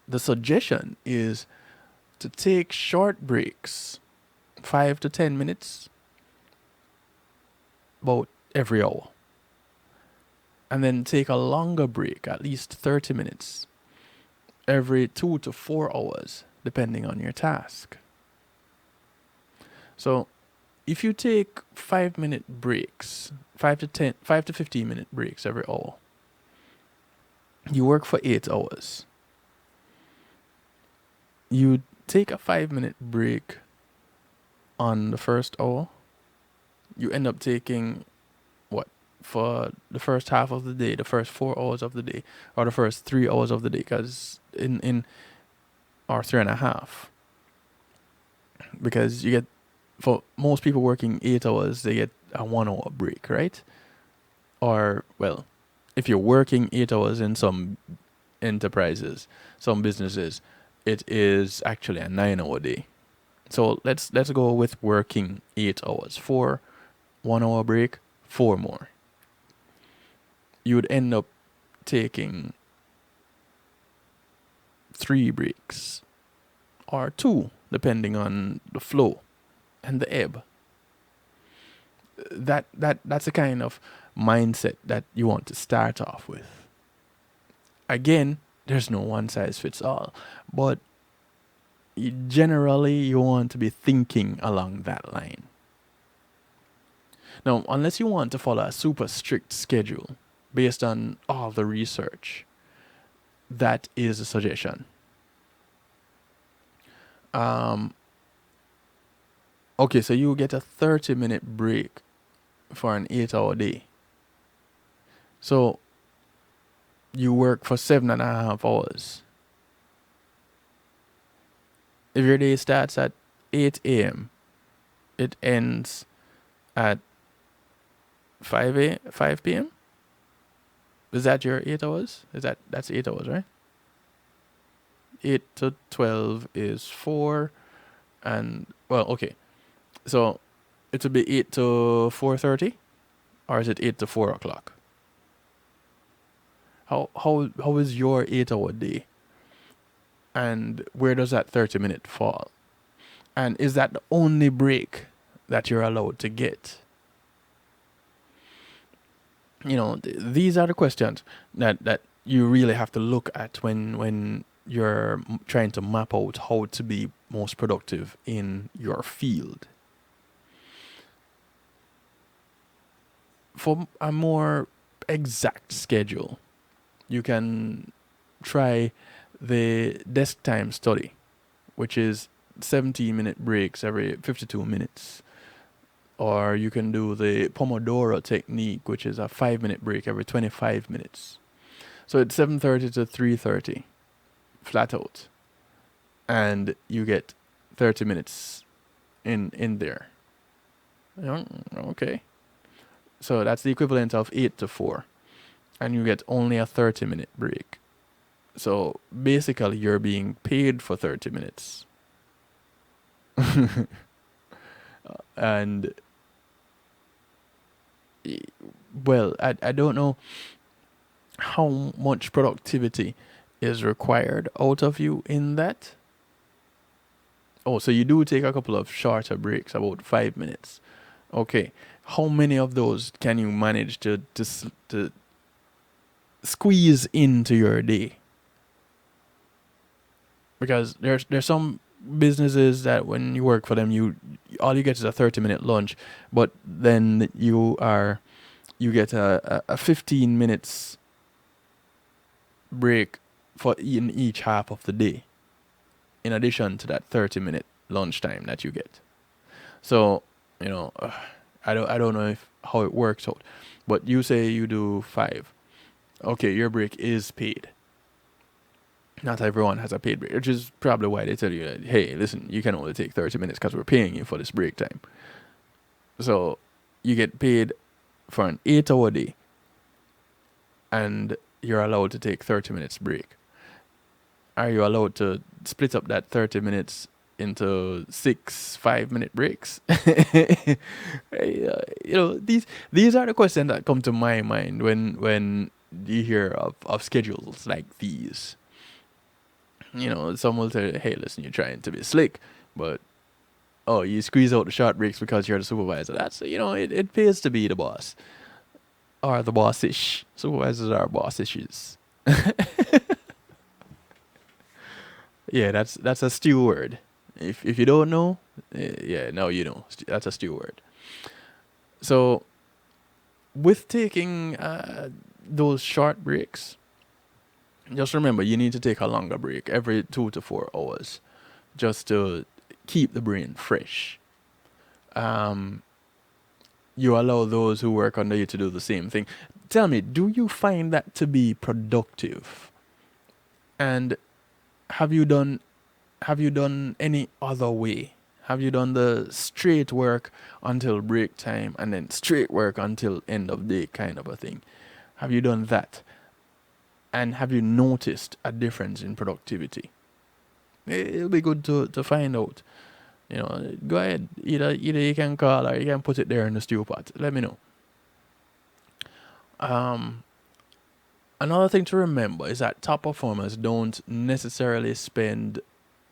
the suggestion is to take short breaks, 5 to 10 minutes, about every hour. And then take a longer break, at least 30 minutes, every 2 to 4 hours, depending on your task. So if you take 5-minute breaks, 5 to 15-minute breaks every hour, you work for 8 hours. You take a 5-minute break on the first hour, you end up taking for the first half of the day, the first 4 hours of the day, or the first 3 hours of the day, because or 3.5, because you get, for most people working 8 hours, they get a 1 hour break, right? Or, well, if you're working 8 hours in some enterprises, some businesses, it is actually a 9-hour day. So let's go with working 8 hours, 4 1 hour break, 4 more. You would end up taking 3 breaks or 2, depending on the flow and the ebb. That's the kind of mindset that you want to start off with. Again, there's no one size fits all, but generally you want to be thinking along that line. Now, unless you want to follow a super strict schedule based on all the research, that is a suggestion. Okay, so you get a 30-minute break for an 8-hour day. So you work for 7.5 hours. If your day starts at 8 a.m., it ends at 5 p.m.? Is that your 8 hours? That's 8 hours, right? 8 to 12 is 4. And, well, okay. So it would be 8 to 4:30? Or is it 8 to 4 o'clock? How is your 8-hour day? And where does that 30-minute fall? And is that the only break that you're allowed to get? You know, these are the questions that you really have to look at when you're trying to map out how to be most productive in your field. For a more exact schedule, you can try the desk time study, which is 17-minute breaks every 52 minutes. Or you can do the Pomodoro technique, which is a 5-minute break every 25 minutes. So it's 7:30 to 3:30, flat out. And you get 30 minutes in there. Okay. So that's the equivalent of 8 to 4. And you get only a 30-minute break. So basically you're being paid for 30 minutes. And well, I don't know how much productivity is required out of you in that. Oh, so you do take a couple of shorter breaks, about 5 minutes. Okay. How many of those can you manage to squeeze into your day? Because there's some businesses that when you work for them, all you get is a 30-minute lunch, but then you get a 15 minutes break for in each half of the day, in addition to that 30-minute lunchtime that you get. So, you know, I don't know how it works out, but you say you do 5. Okay, your break is paid. Not everyone has a paid break, which is probably why they tell you that, hey, listen, you can only take 30 minutes because we're paying you for this break time. So you get paid for an 8-hour day and you're allowed to take 30 minutes break. Are you allowed to split up that 30 minutes into 6 5-minute breaks? You know, these are the questions that come to my mind when you hear of schedules like these. You know, some will tell you, hey, listen, you're trying to be slick, but Oh, you squeeze out the short breaks because you're the supervisor. That's, it pays to be the boss. Or the bossish. Supervisors are bossishes. Yeah, that's a steward. If you don't know, yeah, now you know. That's a steward. So with taking those short breaks, just remember you need to take a longer break every 2 to 4 hours, just to keep the brain fresh. You allow those who work under you to do the same thing. Tell me, do you find that to be productive? And have you done any other way? Have you done the straight work until break time and then straight work until end of day kind of a thing? Have you done that? And have you noticed a difference in productivity? It'll be good to find out. Go ahead. Either you can call or you can put it there in the stew pot. Let me know. Another thing to remember is that top performers don't necessarily spend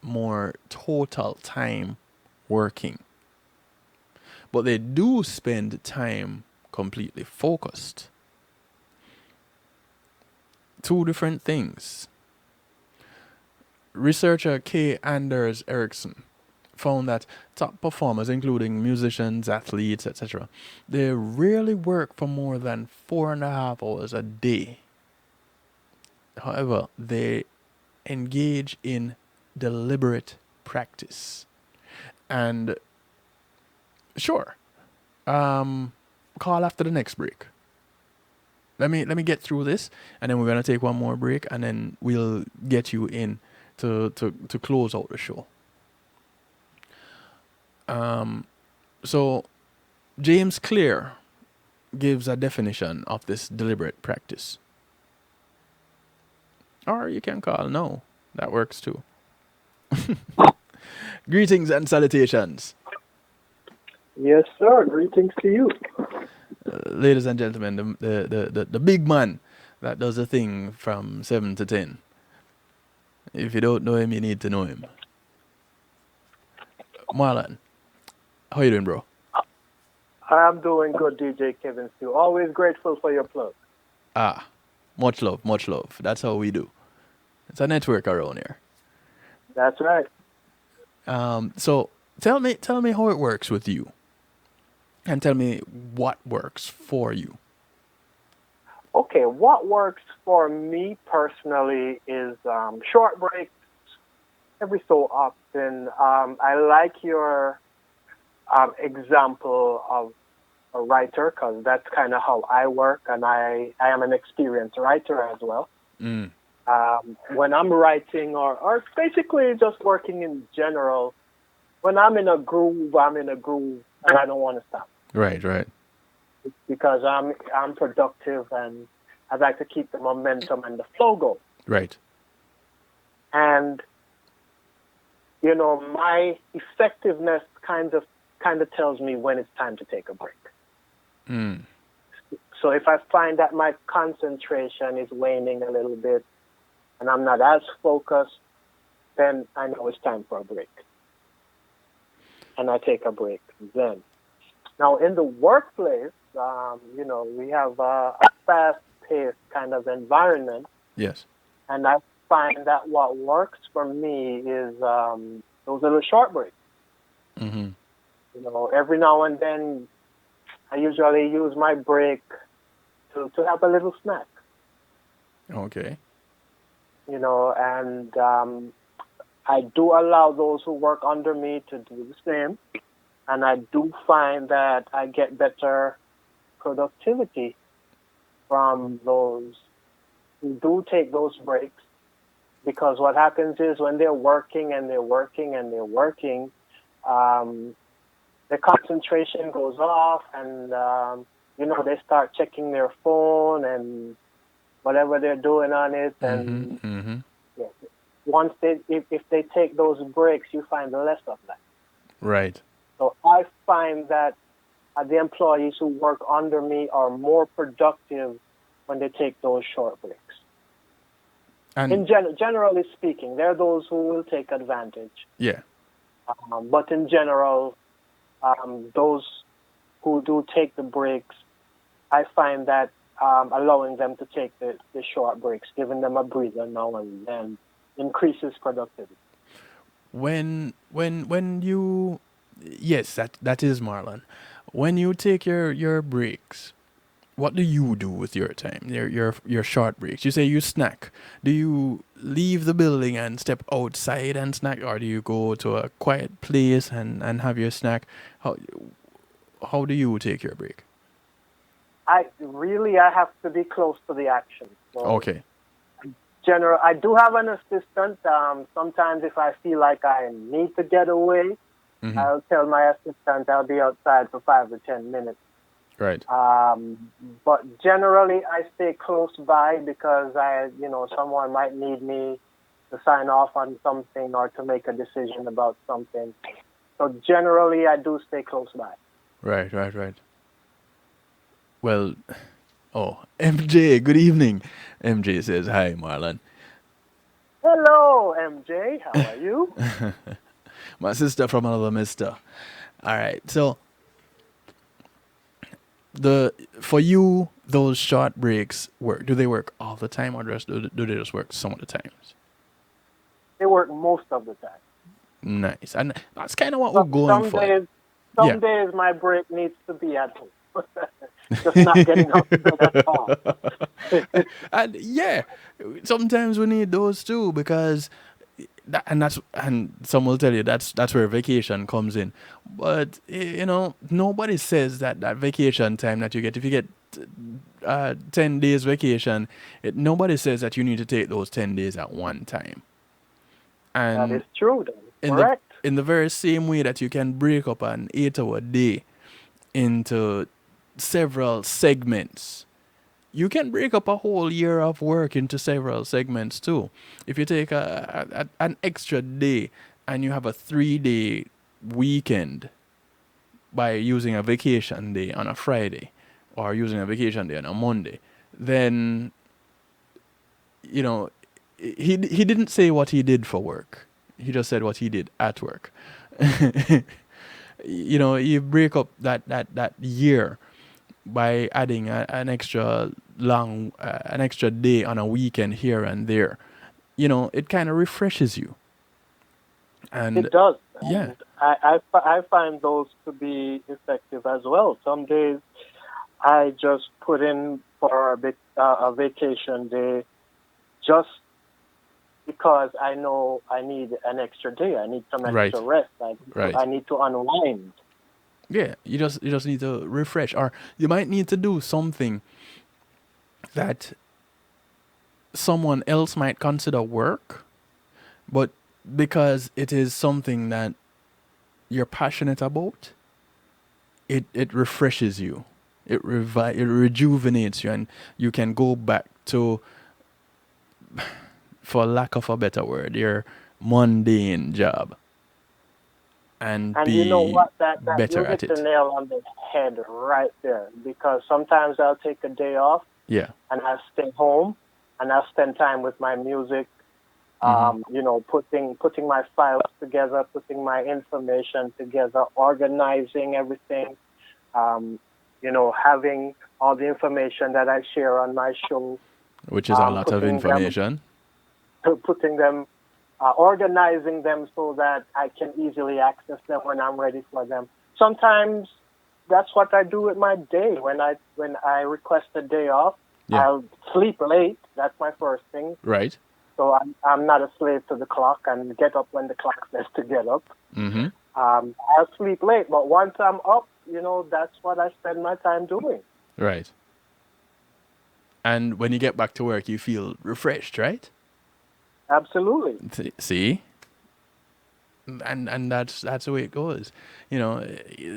more total time working, but they do spend time completely focused. Two different things. Researcher K. Anders Ericsson found that top performers, including musicians, athletes, etc., they rarely work for more than 4.5 hours a day. However, they engage in deliberate practice. And sure, call after the next break. Let me get through this, and then we're gonna take one more break, and then we'll get you in to close out the show. So James Clear gives a definition of this deliberate practice. Or you can call no. That works too. Greetings and salutations. Yes, sir. Greetings to you. Ladies and gentlemen, the big man that does a thing from 7 to 10. If you don't know him, you need to know him. Marlon, how you doing, bro? I'm doing good, DJ Kevin Stew. Always grateful for your plug. Much love, much love. That's how we do. It's a network around here. That's right. So tell me how it works with you, and tell me what works for you. Okay, what works for me personally is short breaks every so often. I like your example of a writer, because that's kind of how I work, and I am an experienced writer as well. When I'm writing or basically just working in general, when I'm in a groove, and I don't want to stop. Right. Because I'm productive, and I like to keep the momentum and the flow going. Right. And my effectiveness kind of tells me when it's time to take a break. So if I find that my concentration is waning a little bit and I'm not as focused, then I know it's time for a break. And I take a break then. Now, in the workplace, we have a fast-paced kind of environment. Yes. And I find that what works for me is those little short breaks. Every now and then, I usually use my break to have a little snack. Okay. And I do allow those who work under me to do the same. And I do find that I get better productivity from those who do take those breaks. Because what happens is when they're working, the concentration goes off, and they start checking their phone and whatever they're doing on it. And once if they take those breaks, you find less of that. Right. So I find that the employees who work under me are more productive when they take those short breaks. And generally speaking, there are those who will take advantage. Yeah. But in general, those who do take the breaks, I find that allowing them to take the short breaks, giving them a breather now and then, increases productivity. When you, yes, that is Marlon. When you take your breaks, what do you do with your time? Your short breaks. You say you snack. Do you leave the building and step outside and snack, or do you go to a quiet place and have your snack? How do you take your break? I have to be close to the action. So Okay. I do have an assistant. Sometimes if I feel like I need to get away, I'll tell my assistant I'll be outside for 5 or 10 minutes. Right. But generally, I stay close by because someone might need me to sign off on something or to make a decision about something. So generally, I do stay close by. Right. Well, MJ, good evening. MJ says, hi, Marlon. Hello, MJ. How are you? My sister from another mister. All right. So, for you, those short breaks work. Do they work all the time, or do they just work some of the times? They work most of the time. Nice. And that's kind of what we're going for. Some days my break needs to be at home. Just not getting out of bed at all. And sometimes we need those too, because and some will tell you that's where vacation comes in. But nobody says that vacation time that you get, if you get 10 days vacation, nobody says that you need to take those 10 days at one time. And that is true, then. Correct. In the very same way that you can break up an 8-hour day into several segments, you can break up a whole year of work into several segments too. If you take an extra day and you have a 3-day weekend by using a vacation day on a Friday or using a vacation day on a Monday, then he didn't say what he did for work. He just said what he did at work. You break up that year by adding an extra day on a weekend here and there. It kind of refreshes you. And it does. Yeah. And I find those to be effective as well. Some days I just put in for a vacation day just because I know I need an extra day. I need some extra rest. I need to unwind. Yeah, you just need to refresh, or you might need to do something that someone else might consider work, but because it is something that you're passionate about, it refreshes you. It rejuvenates you, and you can go back to, for lack of a better word, your mundane job and be you know what? That better you at hit it. the nail on the head right there, because sometimes I'll take a day off and I'll stay home and I'll spend time with my music, putting my files together, putting my information together, organizing everything, having all the information that I share on my show. Which is a lot of information. Organizing them so that I can easily access them when I'm ready for them. Sometimes that's what I do with my day. When I request a day off, I'll sleep late. That's my first thing. Right. So I'm not a slave to the clock and get up when the clock says to get up. Mm-hmm. I'll sleep late, but once I'm up, that's what I spend my time doing. Right. And when you get back to work, you feel refreshed, right? Absolutely. See? And that's the way it goes.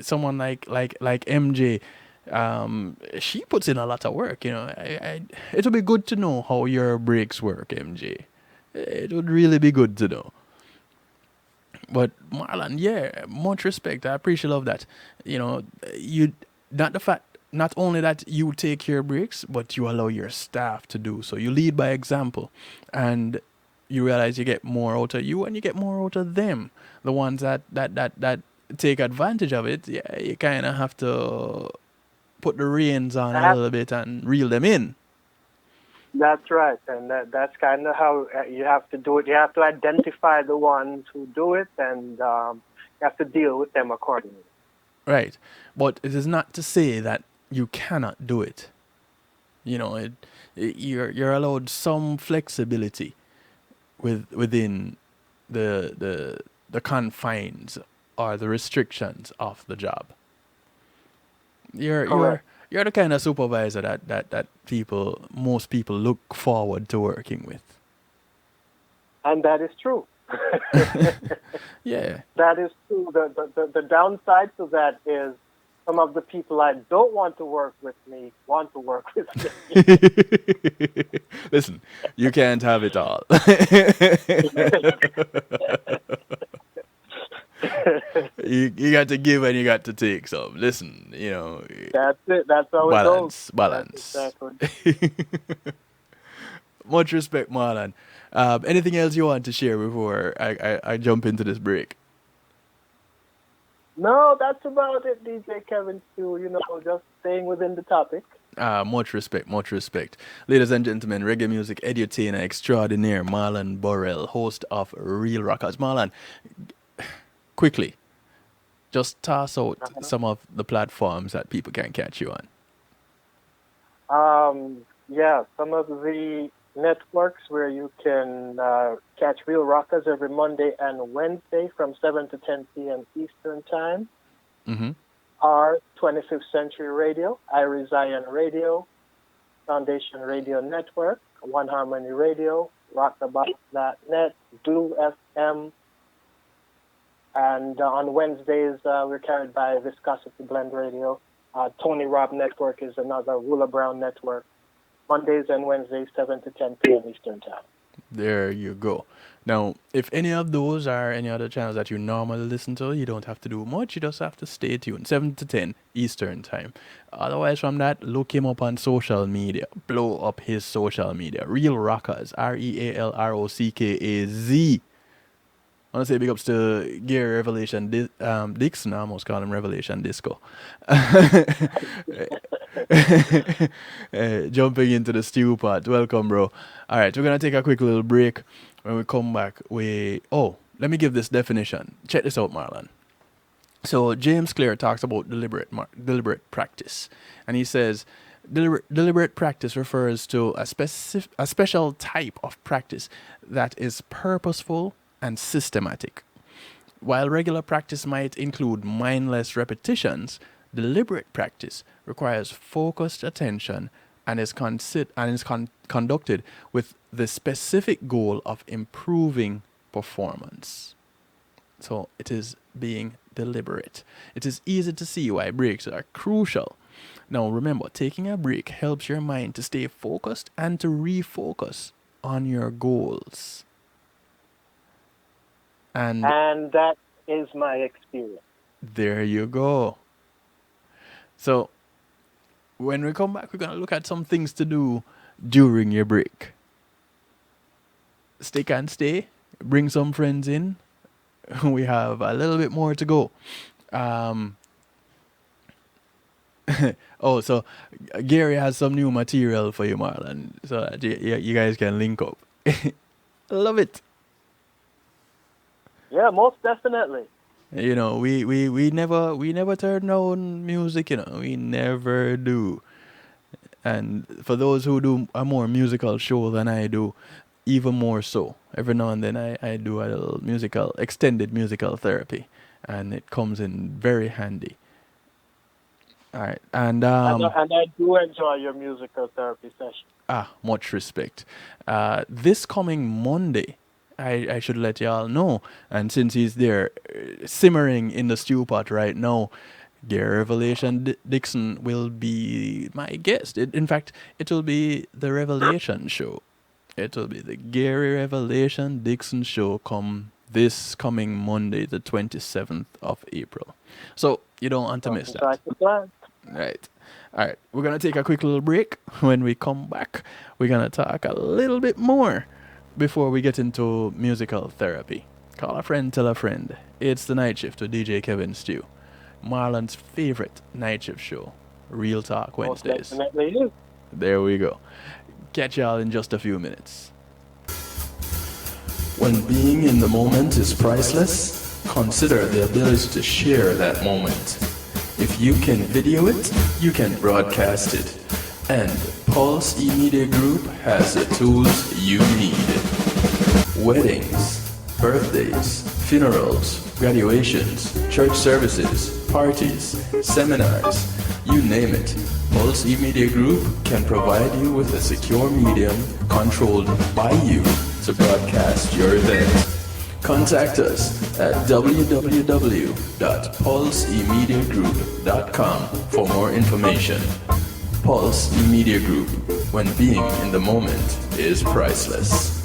Someone like MJ, she puts in a lot of work. It would be good to know how your breaks work, MJ. It would really be good to know. But Marlon, much respect. I appreciate all of that. Not only that you take your breaks, but you allow your staff to do so. You lead by example, and you realize you get more out of you and you get more out of them. The ones that take advantage of it, yeah, you kind of have to put the reins on a little bit and reel them in. That's right, and that's kind of how you have to do it. You have to identify the ones who do it, and you have to deal with them accordingly. Right, but it is not to say that you cannot do it. You know, you're allowed some flexibility within the confines or the restrictions of the job. You're the kind of supervisor that most people look forward to working with. And that is true. Yeah. That is true. The downside to that is some of the people I don't want to work with me want to work with me. Listen, you can't have it all. you got to give and you got to take some. Listen, you know. That's it. That's how it goes. Balance. Exactly. Much respect, Marlon. Anything else you want to share before I jump into this break? No, that's about it, DJ Kevin Stew. You know, just staying within the topic. Much respect, much respect. Ladies and gentlemen, reggae music edutainer extraordinaire Marlon Burrell, host of Real Rockers. Marlon, quickly, just toss out some of the platforms that people can catch you on. Yeah, some of the networks where you can catch Real Rockers every Monday and Wednesday from 7 to 10 p.m. Eastern Time are 25th Century Radio, Irie Zion Radio, Foundation Radio Network, One Harmony Radio, Rockthebox.net, Glue FM, and on Wednesdays we're carried by Viscosity Blend Radio. Tony Robb Network is another, Wooler Brown Network. Mondays and Wednesdays, 7 to 10 p.m. Eastern Time. There you go. Now, if any of those are any other channels that you normally listen to, you don't have to do much. You just have to stay tuned. 7 to 10 Eastern Time. Otherwise, from that, look him up on social media. Blow up his social media. Real Rockers. RealRockaz. I want to say big ups to Gary Revelation Dixon. I almost call him Revelation Disco. Jumping into the stew part. Welcome, bro. All right, we're going to take a quick little break. When we come back, let me give this definition. Check this out, Marlon. So James Clear talks about deliberate practice. And he says, deliberate practice refers to a special type of practice that is purposeful and systematic. While regular practice might include mindless repetitions, deliberate practice requires focused attention and is conducted with the specific goal of improving performance. So it is being deliberate. It is easy to see why breaks are crucial. Now remember, taking a break helps your mind to stay focused and to refocus on your goals. And that is my experience. There you go. So, when we come back, we're going to look at some things to do during your break. Stay. Bring some friends in. We have a little bit more to go. So Gary has some new material for you, Marlon, so that you guys can link up. Love it. Yeah, most definitely. You know, we never turn down music, you know. We never do. And for those who do a more musical show than I do, even more so. Every now and then I do a little extended musical therapy, and it comes in very handy. All right, and I do enjoy your musical therapy session. Much respect. This coming Monday, I should let y'all know. And since he's there, simmering in the stew pot right now, Gary Revelation Dixon will be my guest. In fact, it will be the Revelation show. It will be the Gary Revelation Dixon show this coming Monday, the 27th of April. So you don't want to miss that. Right. All right. We're going to take a quick little break. When we come back, we're going to talk a little bit more before we get into musical therapy, call a friend, tell a friend. It's the Night Shift with DJ Kevin Stew, Marlon's favorite night shift show, Real Talk Wednesdays. Definitely is. There we go. Catch y'all in just a few minutes. When being in the moment is priceless, consider the ability to share that moment. If you can video it, you can broadcast it. And Pulse E-Media Group has the tools you need. Weddings, birthdays, funerals, graduations, church services, parties, seminars, you name it. Pulse E-Media Group can provide you with a secure medium controlled by you to broadcast your event. Contact us at www.pulsemediagroup.com for more information. Pulse E-Media Group, when being in the moment is priceless.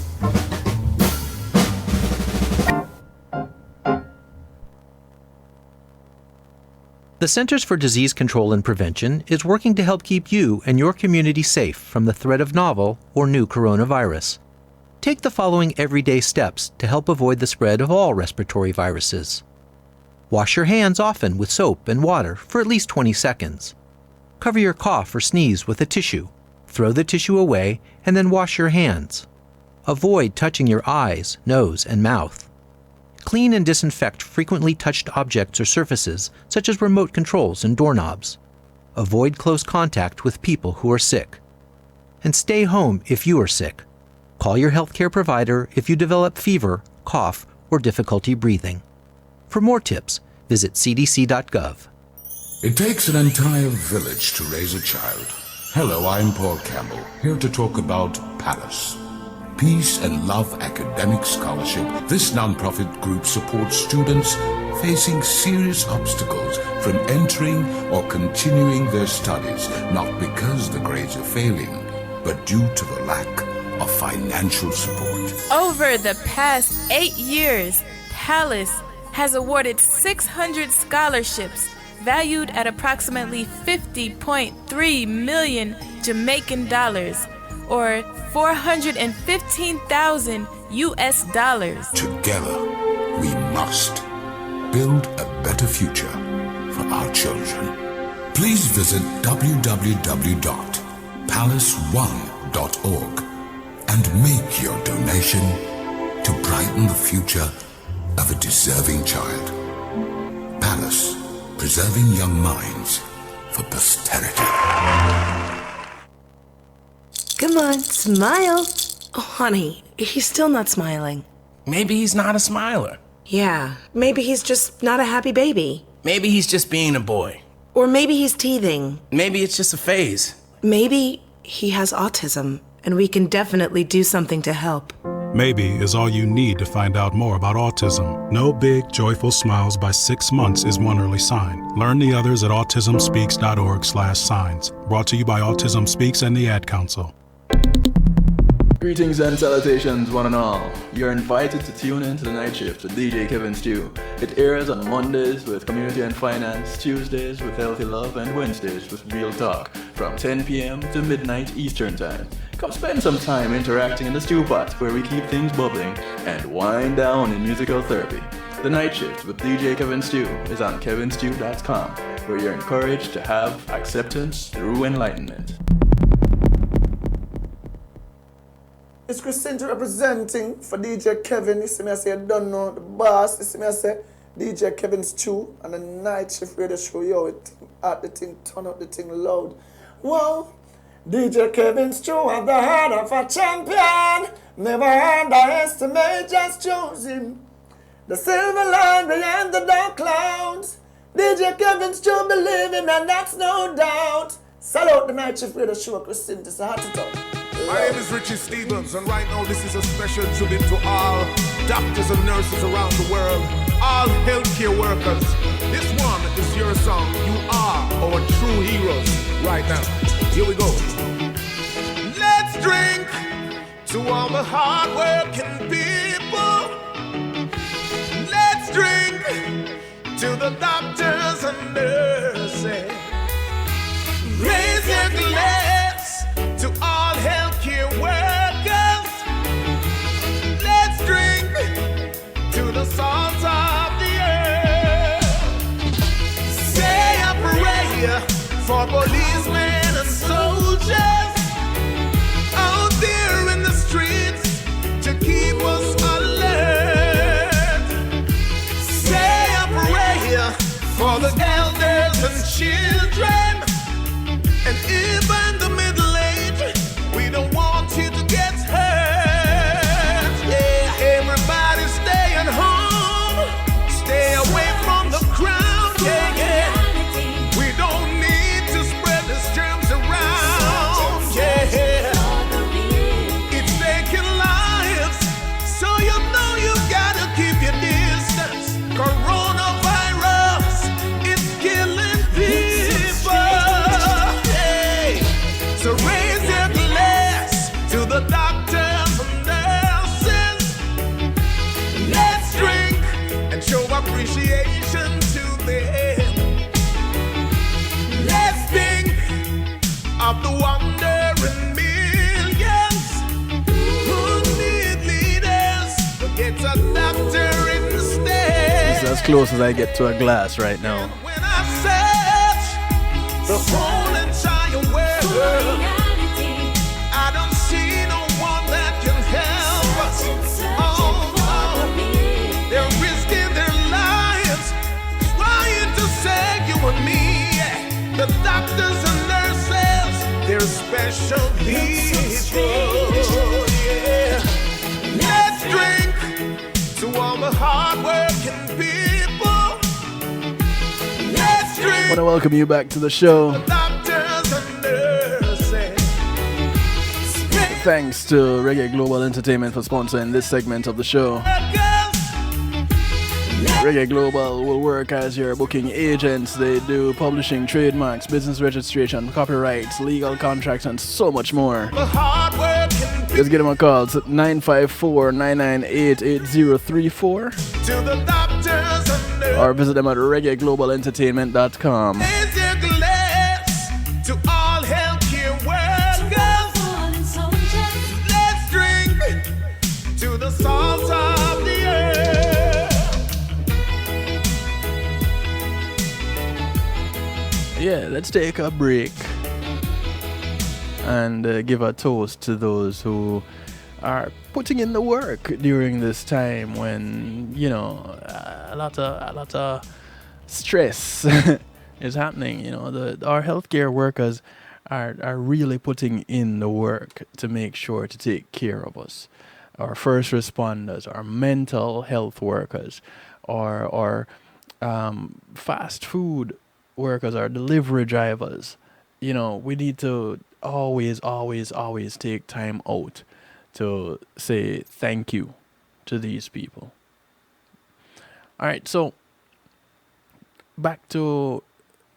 The Centers for Disease Control and Prevention is working to help keep you and your community safe from the threat of novel or new coronavirus. Take the following everyday steps to help avoid the spread of all respiratory viruses. Wash your hands often with soap and water for at least 20 seconds. Cover your cough or sneeze with a tissue. Throw the tissue away and then wash your hands. Avoid touching your eyes, nose, and mouth. Clean and disinfect frequently touched objects or surfaces, such as remote controls and doorknobs. Avoid close contact with people who are sick. And stay home if you are sick. Call your healthcare provider if you develop fever, cough, or difficulty breathing. For more tips, visit cdc.gov. It takes an entire village to raise a child. Hello, I'm Paul Campbell, here to talk about Palace. Peace and Love Academic Scholarship. This nonprofit group supports students facing serious obstacles from entering or continuing their studies, not because the grades are failing, but due to the lack of financial support. Over the past 8 years, Palace has awarded 600 scholarships valued at approximately 50.3 million Jamaican dollars, or 415,000 US dollars. Together, we must build a better future for our children. Please visit www.palace1.org and make your donation to brighten the future of a deserving child. Palace, preserving young minds for posterity. Come on, smile. Oh, honey, he's still not smiling. Maybe he's not a smiler. Yeah, maybe he's just not a happy baby. Maybe he's just being a boy. Or maybe he's teething. Maybe it's just a phase. Maybe he has autism, and we can definitely do something to help. Maybe is all you need to find out more about autism. No big, joyful smiles by 6 months is one early sign. Learn the others at autismspeaks.org/signs. Brought to you by Autism Speaks and the Ad Council. Greetings and salutations, one and all. You're invited to tune in to the Night Shift with DJ Kevin Stew. It airs on Mondays with Community and Finance, Tuesdays with Healthy Love, and Wednesdays with Real Talk from 10 p.m. to midnight Eastern Time. Come spend some time interacting in the stew pot where we keep things bubbling and wind down in musical therapy. The Night Shift with DJ Kevin Stew is on kevinstew.com, where you're encouraged to have acceptance through enlightenment. It's Christina representing for DJ Kevin. You see me, I say, I don't know the boss. You see me, I say, DJ Kevin Stew and the Night Shift radio show. Yo, it at the thing, turn up the thing loud. Whoa, DJ Kevin Stew have the heart of a champion. Never underestimate, just choose him. The silver line behind the dark clouds. DJ Kevin Stew believe him, and that's no doubt. Salute the Night Shift radio show, Christina. It's a heart to talk. My name is Richie Stevens, and right now this is a special tribute to all doctors and nurses around the world, all healthcare workers. This one is your song. You are our true heroes right now. Here we go. Let's drink to all the hard-working people. Let's drink to the doctors and nurses. Raise your glass to all healthcare workers. for policemen and soldiers out there in the streets to keep us alert. Say a prayer for the elders and children, and even the middle-aged. We don't want you to get hurt. Yeah, everybody stay at home. Stay away from the crowd. Yeah, yeah. We don't need to spread these germs around. Yeah. It's taking lives, so you know you gotta keep your distance. Coronavirus is killing people. Hey. So raise your glass to the doctors and nurses. Let's drink and show appreciation to them. Let's think of the wandering millions who need leaders to get a doctor instead. This is as close as I get to a glass right now. When I search the whole entire world, I don't see no one that can help us. Oh, they're risking their lives trying to save you and me. The doctors and nurses, they're special people. Yeah. Let's drink to all the hard-working people. Let's I drink want to welcome you back to the show. doctors and nurses. Thanks to Reggae Global Entertainment for sponsoring this segment of the show. Reggae Global will work as your booking agents. They do publishing, trademarks, business registration, copyrights, legal contracts, and so much more. Just give them a call. It's at 954-998-8034. To the doctors and nurses. Or visit them at reggaeglobalentertainment.com. Raise your glass to all healthcare workers. Let's drink to the salt of the earth. Yeah, let's take a break and give a toast to those who are putting in the work during this time when, you know, a lot of stress is happening. You know, our healthcare workers are really putting in the work to make sure to take care of us. Our first responders, our mental health workers, our fast food workers, our delivery drivers. You know, we need to always take time out to say thank you to these people. All right, so back to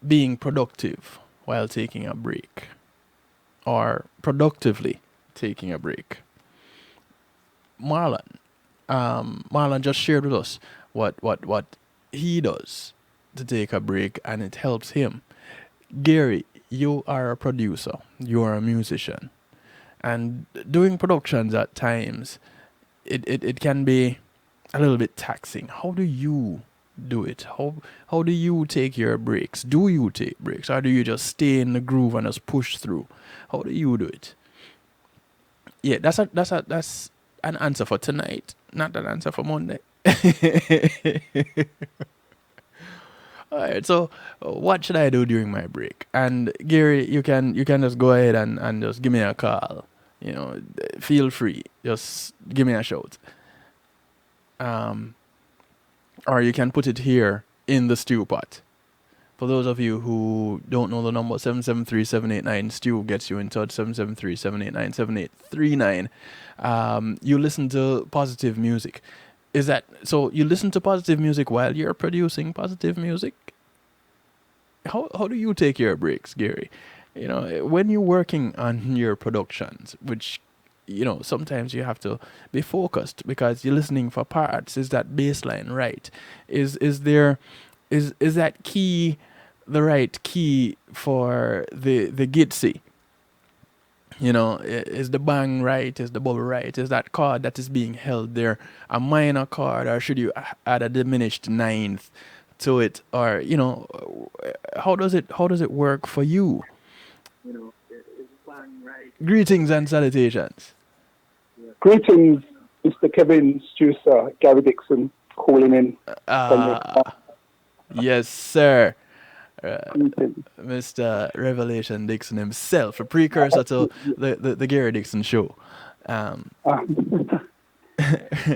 being productive while taking a break, or productively taking a break. Marlon just shared with us what he does to take a break, and it helps him. Gary, you are a producer, you are a musician, and doing productions at times, it can be a little bit taxing. How do you do it? How do you take your breaks? Do you take breaks, or do you just stay in the groove and just push through? How do you do it? Yeah, that's an answer for tonight, not an answer for Monday. Alright, so what should I do during my break? And Gary, you can just go ahead and just give me a call. You know, feel free. Just give me a shout. Or you can put it here in the stew pot. For those of you who don't know the number, 773-789 stew gets you in touch. 773-789-7839. You listen to positive music. Is that so? You listen to positive music while you're producing positive music? How do you take your breaks, Gary? You know, when you're working on your productions, which, you know, sometimes you have to be focused because you're listening for parts. Is that bass line right? Is that key the right key for the Gitsy? You know, is the bang right? Is the bubble right? Is that chord that is being held there a minor chord, or should you add a diminished ninth to it? Or, you know, how does it work for you? Greetings and salutations. Greetings, Mr. Kevin Stucer, Gary Dixon calling in. Yes, sir. Mr. Revelation Dixon himself, a precursor to the Gary Dixon show.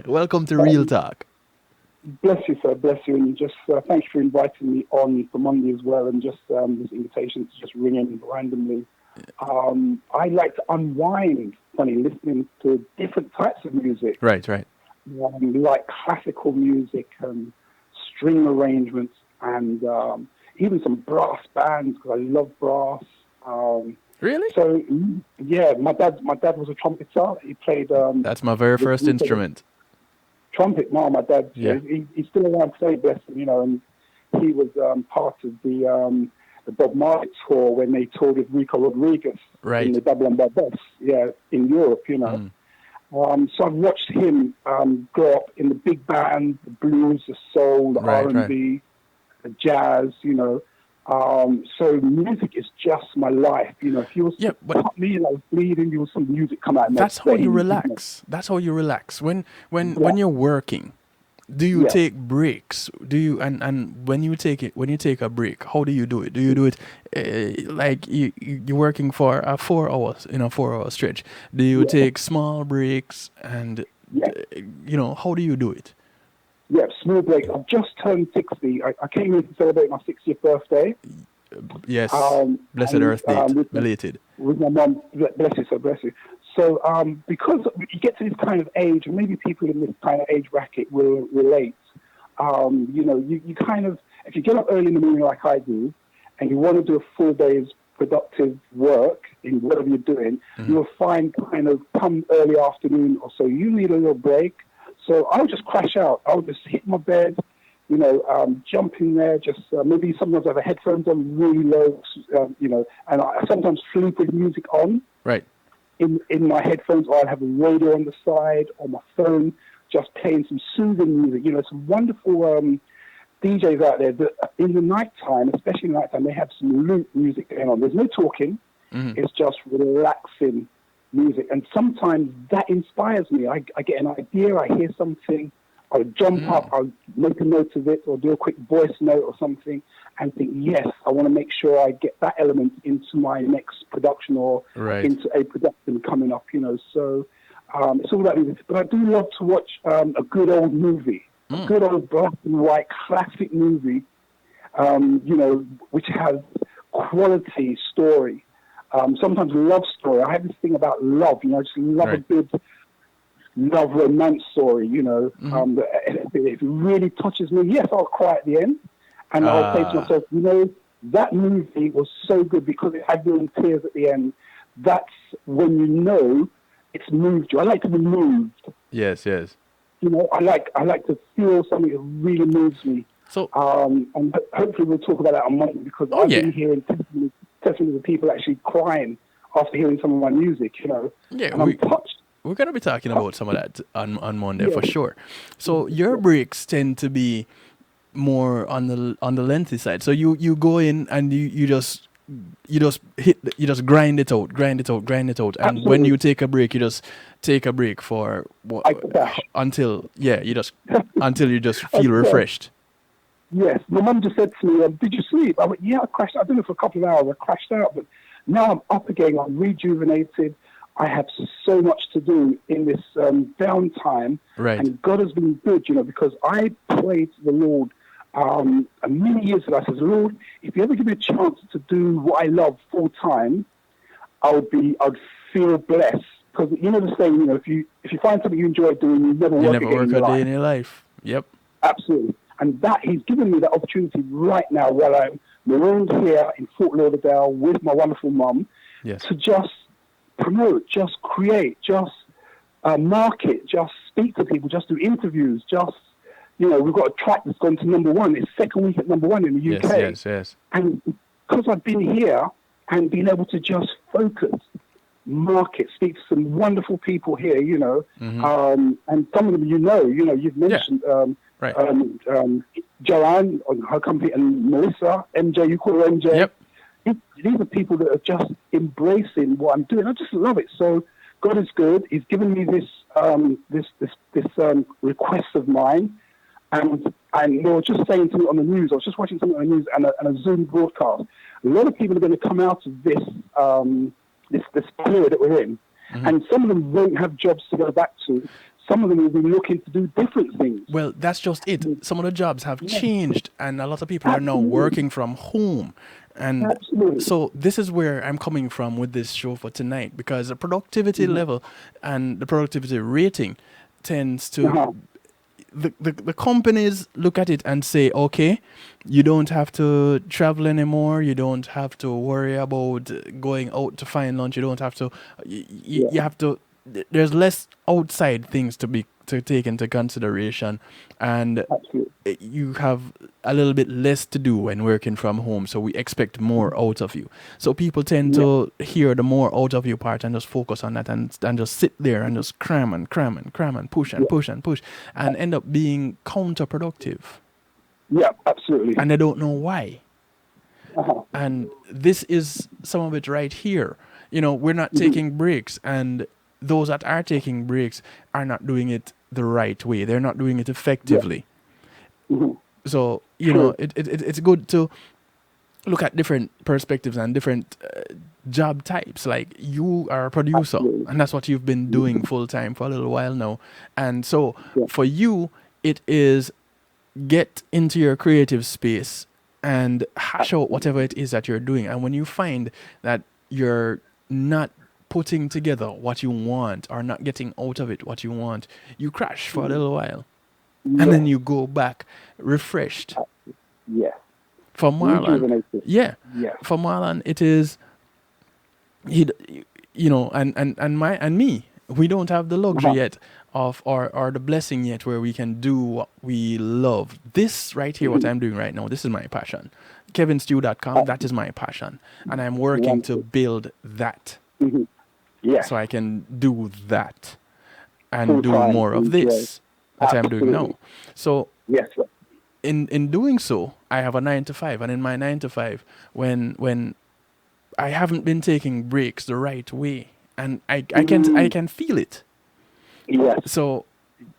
Welcome to Real Talk. Bless you, sir. Bless you. And just thank you for inviting me on for Monday as well. And just this invitation to just ring in randomly. I like to unwind, listening to different types of music. Right. Like classical music and string arrangements and even some brass bands because I love brass. Really? So yeah, my dad was a trumpeter. He played. That's my very first instrument. Trumpet. No, my dad. Yeah. He's still around today, bless him. And he was part of the Bob Marley tour when they toured with Rico Rodriguez in the Double and Bass, in Europe. So I've watched him grow up in the big band, the blues, the soul, the R&B, the jazz. So music is just my life. If you was to put me and I was bleeding, you will see music come out. That's how you relax. That's how you relax. When you're working, do you take breaks? Do you and when you take a break, how do you do it? Do you do it like you're working for 4 hours in a 4-hour stretch? Do you take small breaks and how do you do it? Yeah, small break. I've just turned 60. I came in to celebrate my 60th birthday. Yes, blessed Earth Day, belated. With my mum, bless you, sir, bless you. So because you get to this kind of age, and maybe people in this kind of age bracket will relate, you kind of, if you get up early in the morning like I do, and you want to do a full day's productive work in whatever you're doing, you'll find kind of come early afternoon or so, you need a little break. So I'll just crash out. I'll just hit my bed, jump in there, just maybe sometimes I have headphones on really low, and I sometimes sleep with music on. Right. In my headphones, or I'll have a radio on the side, or my phone, just playing some soothing music. Some wonderful DJs out there that in the nighttime, especially in the nighttime, they have some loop music going on. There's no talking. It's just relaxing music, and sometimes that inspires me. I get an idea, I hear something, I'll jump up, I'll make a note of it, or do a quick voice note or something, and think, yes, I want to make sure I get that element into my next production or into a production coming up. So it's all about music. But I do love to watch a good old movie, a good old black and white classic movie, which has quality story. Sometimes love story. I have this thing about love, I just love a good love romance story, it really touches me. Yes, I'll cry at the end, and I'll say to myself, that movie was so good because it had me in tears at the end. That's when it's moved you. I like to be moved. Yes. I like to feel something that really moves me. So, and hopefully we'll talk about that on Monday because I've been hearing testimonies of people actually crying after hearing some of my music, Yeah, and I'm touched. We're going to be talking about some of that on Monday for sure. So your breaks tend to be more on the lengthy side. So you go in and you just grind it out. And Absolutely. when you take a break, you just take a break for until you just feel refreshed. Yes, my mum just said to me, did you sleep? I went, yeah, I crashed out. I did it for a couple of hours. I crashed out, but now I'm up again. I'm rejuvenated. I have so much to do in this downtime. Right. And God has been good, because I prayed to the Lord many years ago. I said, Lord, if you ever give me a chance to do what I love full time, I'd feel blessed. Because the saying, if you find something you enjoy doing, you never work a day in your life. Yep. Absolutely. And that he's given me that opportunity right now while I'm marooned here in Fort Lauderdale with my wonderful mum to just promote, just create, just market, just speak to people, just do interviews, just, we've got a track that's gone to #1. It's second week at #1 in the UK. Yes. And because I've been here and been able to just focus, market, speak to some wonderful people here, and some of them you've mentioned Right. Joanne, her company, and Melissa, MJ, you call her MJ. Yep. These are people that are just embracing what I'm doing. I just love it. So God is good. He's given me this request of mine, and they were just saying to me on the news. I was just watching something on the news and a Zoom broadcast. A lot of people are going to come out of this this period that we're in, and some of them won't have jobs to go back to. Some of them will be looking to do different things. Well, that's just it. Some of the jobs have changed, and a lot of people are now working from home. And so this is where I'm coming from with this show for tonight, because the productivity level and the productivity rating tends to... The companies look at it and say, okay, you don't have to travel anymore. You don't have to worry about going out to find lunch. You don't have to... You have to... There's less outside things to take into consideration, and you have a little bit less to do when working from home, so we expect more out of you. So people tend to hear the more out of you part and just focus on that and just sit there and just cram and push and push and push and end up being counterproductive. Yeah, absolutely. And they don't know why. And this is some of it right here. You know, we're not taking breaks, and those that are taking breaks are not doing it the right way. They're not doing it effectively. So, you know, it's good to look at different perspectives and different job types. Like, you are a producer, and that's what you've been doing full time for a little while now. And so for you, it is get into your creative space and hash out whatever it is that you're doing. And when you find that you're not putting together what you want or not getting out of it what you want, you crash for a little while. And then you go back refreshed. For Marlon, for Marlon, it is, you know, and me, we don't have the luxury yet of, or the blessing yet where we can do what we love. This right here, what I'm doing right now, this is my passion. KevinStew.com, that is my passion. And I'm working to build that. So I can do that and do more of this that I'm doing now. So in doing so, I have a 9 to 5, and in my 9 to 5, when I haven't been taking breaks the right way, and I can feel it. So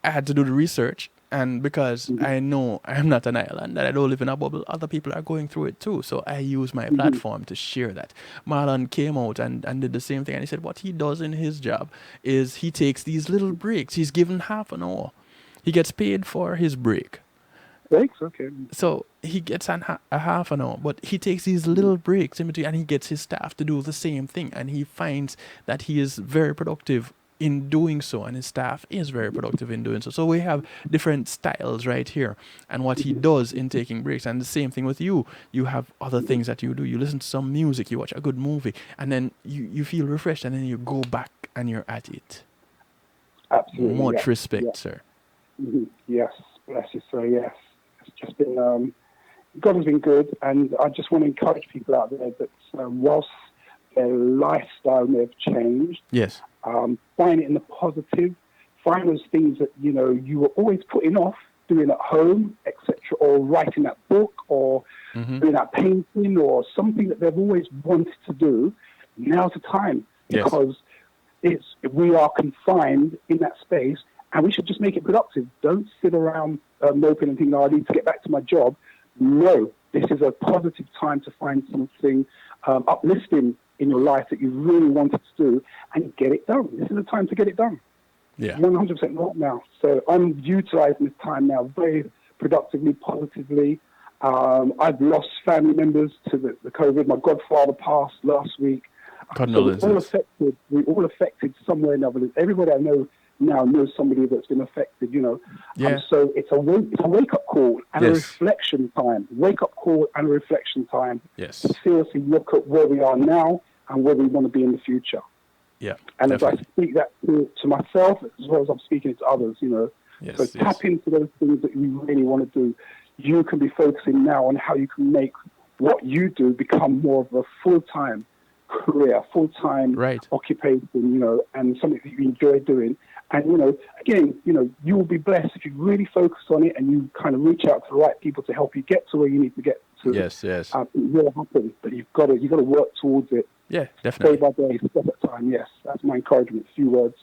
I had to do the research, and because I know I'm not an island, that I don't live in a bubble, other people are going through it too. So I use my platform to share that. Marlon came out and did the same thing, and he said what he does in his job is he takes these little breaks. He's given half an hour. He gets paid for his break. Breaks, okay. So he gets a half an hour, but he takes these little breaks in between, and he gets his staff to do the same thing, and he finds that he is very productive in doing so, and his staff is very productive in doing so. So we have different styles right here, and what he does in taking breaks. And the same thing with you. You have other things that you do. You listen to some music, you watch a good movie, and then you feel refreshed, and then you go back and you're at it. Absolutely. Much respect, sir. Yes, bless you, sir. Yes, it's just been God has been good, and I just want to encourage people out there that whilst their lifestyle may have changed, find it in the positive. Find those things that you were always putting off doing at home, etc., or writing that book, or doing that painting, or something that they've always wanted to do. Now's the time, because we are confined in that space, and we should just make it productive. Don't sit around moping and thinking, I need to get back to my job. No, this is a positive time to find something uplifting in your life that you really wanted to do and get it done. This is the time to get it done. 100% right now. So I'm utilizing this time now very productively, positively. I've lost family members to the COVID. My godfather passed last week. Condolences. So we're all affected somewhere or another. Everybody I know now knows somebody that's been affected, so it's a wake-up call and a reflection time. Wake-up call and a reflection time. To seriously look at where we are now and where we want to be in the future. And as I speak that to myself, as well as I'm speaking it to others, so tap into those things that you really want to do. You can be focusing now on how you can make what you do become more of a full-time career, full-time occupation, and something that you enjoy doing. And, again, you will be blessed if you really focus on it and you kind of reach out to the right people to help you get to where you need to get to. Yes. It will happen, but you've got to work towards it. Yeah, definitely. Day by day, step at a time. Yes, that's my encouragement. A few words.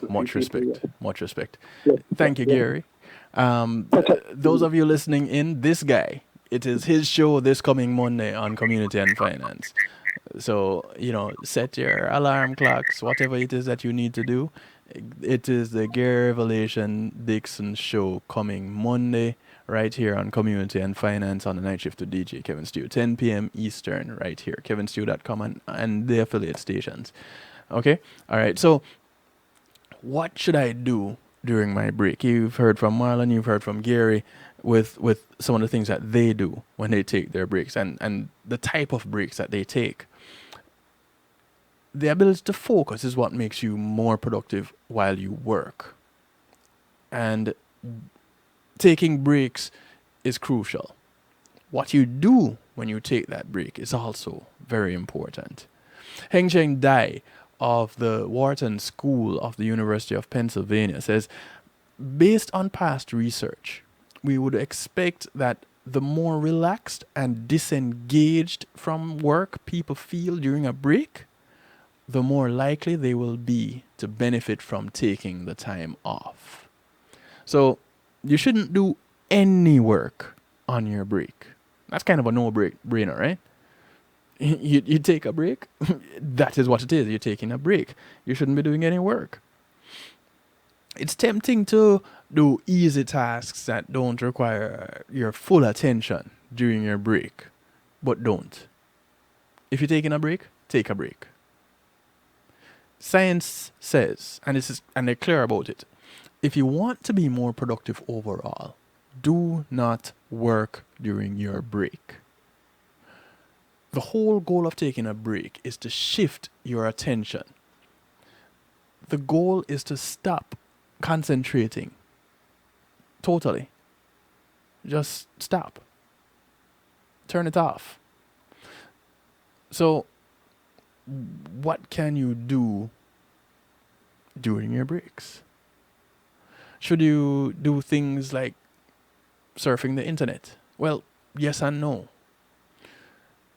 Much respect. Much respect. Yeah. Thank you, Gary. Those of you listening in, this guy, it is his show this coming Monday on Community and Finance. So, set your alarm clocks, whatever it is that you need to do. It is the Gary Revelation Dixon show coming Monday right here on Community and Finance on the night shift to DJ Kevin Stew, 10 p.m. Eastern right here, kevinstew.com and the affiliate stations. Okay? All right. So what should I do during my break? You've heard from Marlon, you've heard from Gary with some of the things that they do when they take their breaks and the type of breaks that they take. The ability to focus is what makes you more productive while you work. And taking breaks is crucial. What you do when you take that break is also very important. Heng Cheng Dai of the Wharton School of the University of Pennsylvania says, based on past research, we would expect that the more relaxed and disengaged from work people feel during a break, the more likely they will be to benefit from taking the time off. So you shouldn't do any work on your break. That's kind of a no-brainer, right? You take a break, that is what it is. You're taking a break. You shouldn't be doing any work. It's tempting to do easy tasks that don't require your full attention during your break, but don't. If you're taking a break, take a break. Science says, and they're clear about it, if you want to be more productive overall, do not work during your break. The whole goal of taking a break is to shift your attention. The goal is to stop concentrating. Totally. Just stop. Turn it off. So, what can you do during your breaks? Should you do things like surfing the internet? Well, yes and no.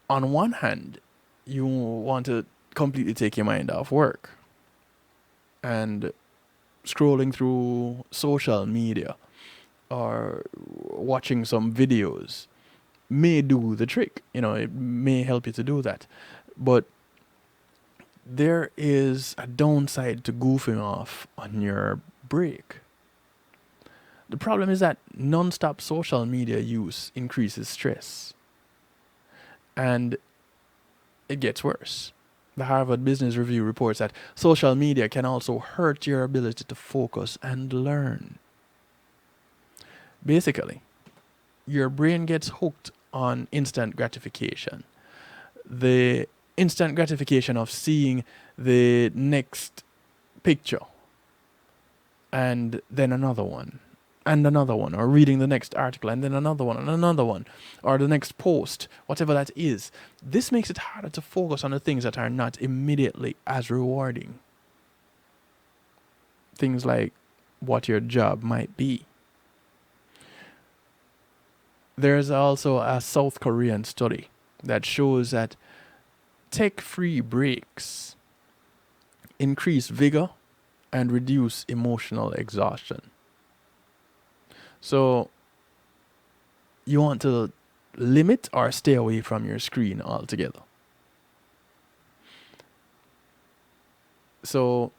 On one hand, you want to completely take your mind off work, and scrolling through social media or watching some videos may do the trick. It may help you to do that. But there is a downside to goofing off on your break. The problem is that non-stop social media use increases stress. And it gets worse. The Harvard Business Review reports that social media can also hurt your ability to focus and learn. Basically, your brain gets hooked on instant gratification. The instant gratification of seeing the next picture and then another one and another one, or reading the next article and then another one and another one, or the next post, whatever that is. This makes it harder to focus on the things that are not immediately as rewarding. Things like what your job might be. There's also a South Korean study that shows that tech-free breaks increase vigor and reduce emotional exhaustion. So you want to limit or stay away from your screen altogether. So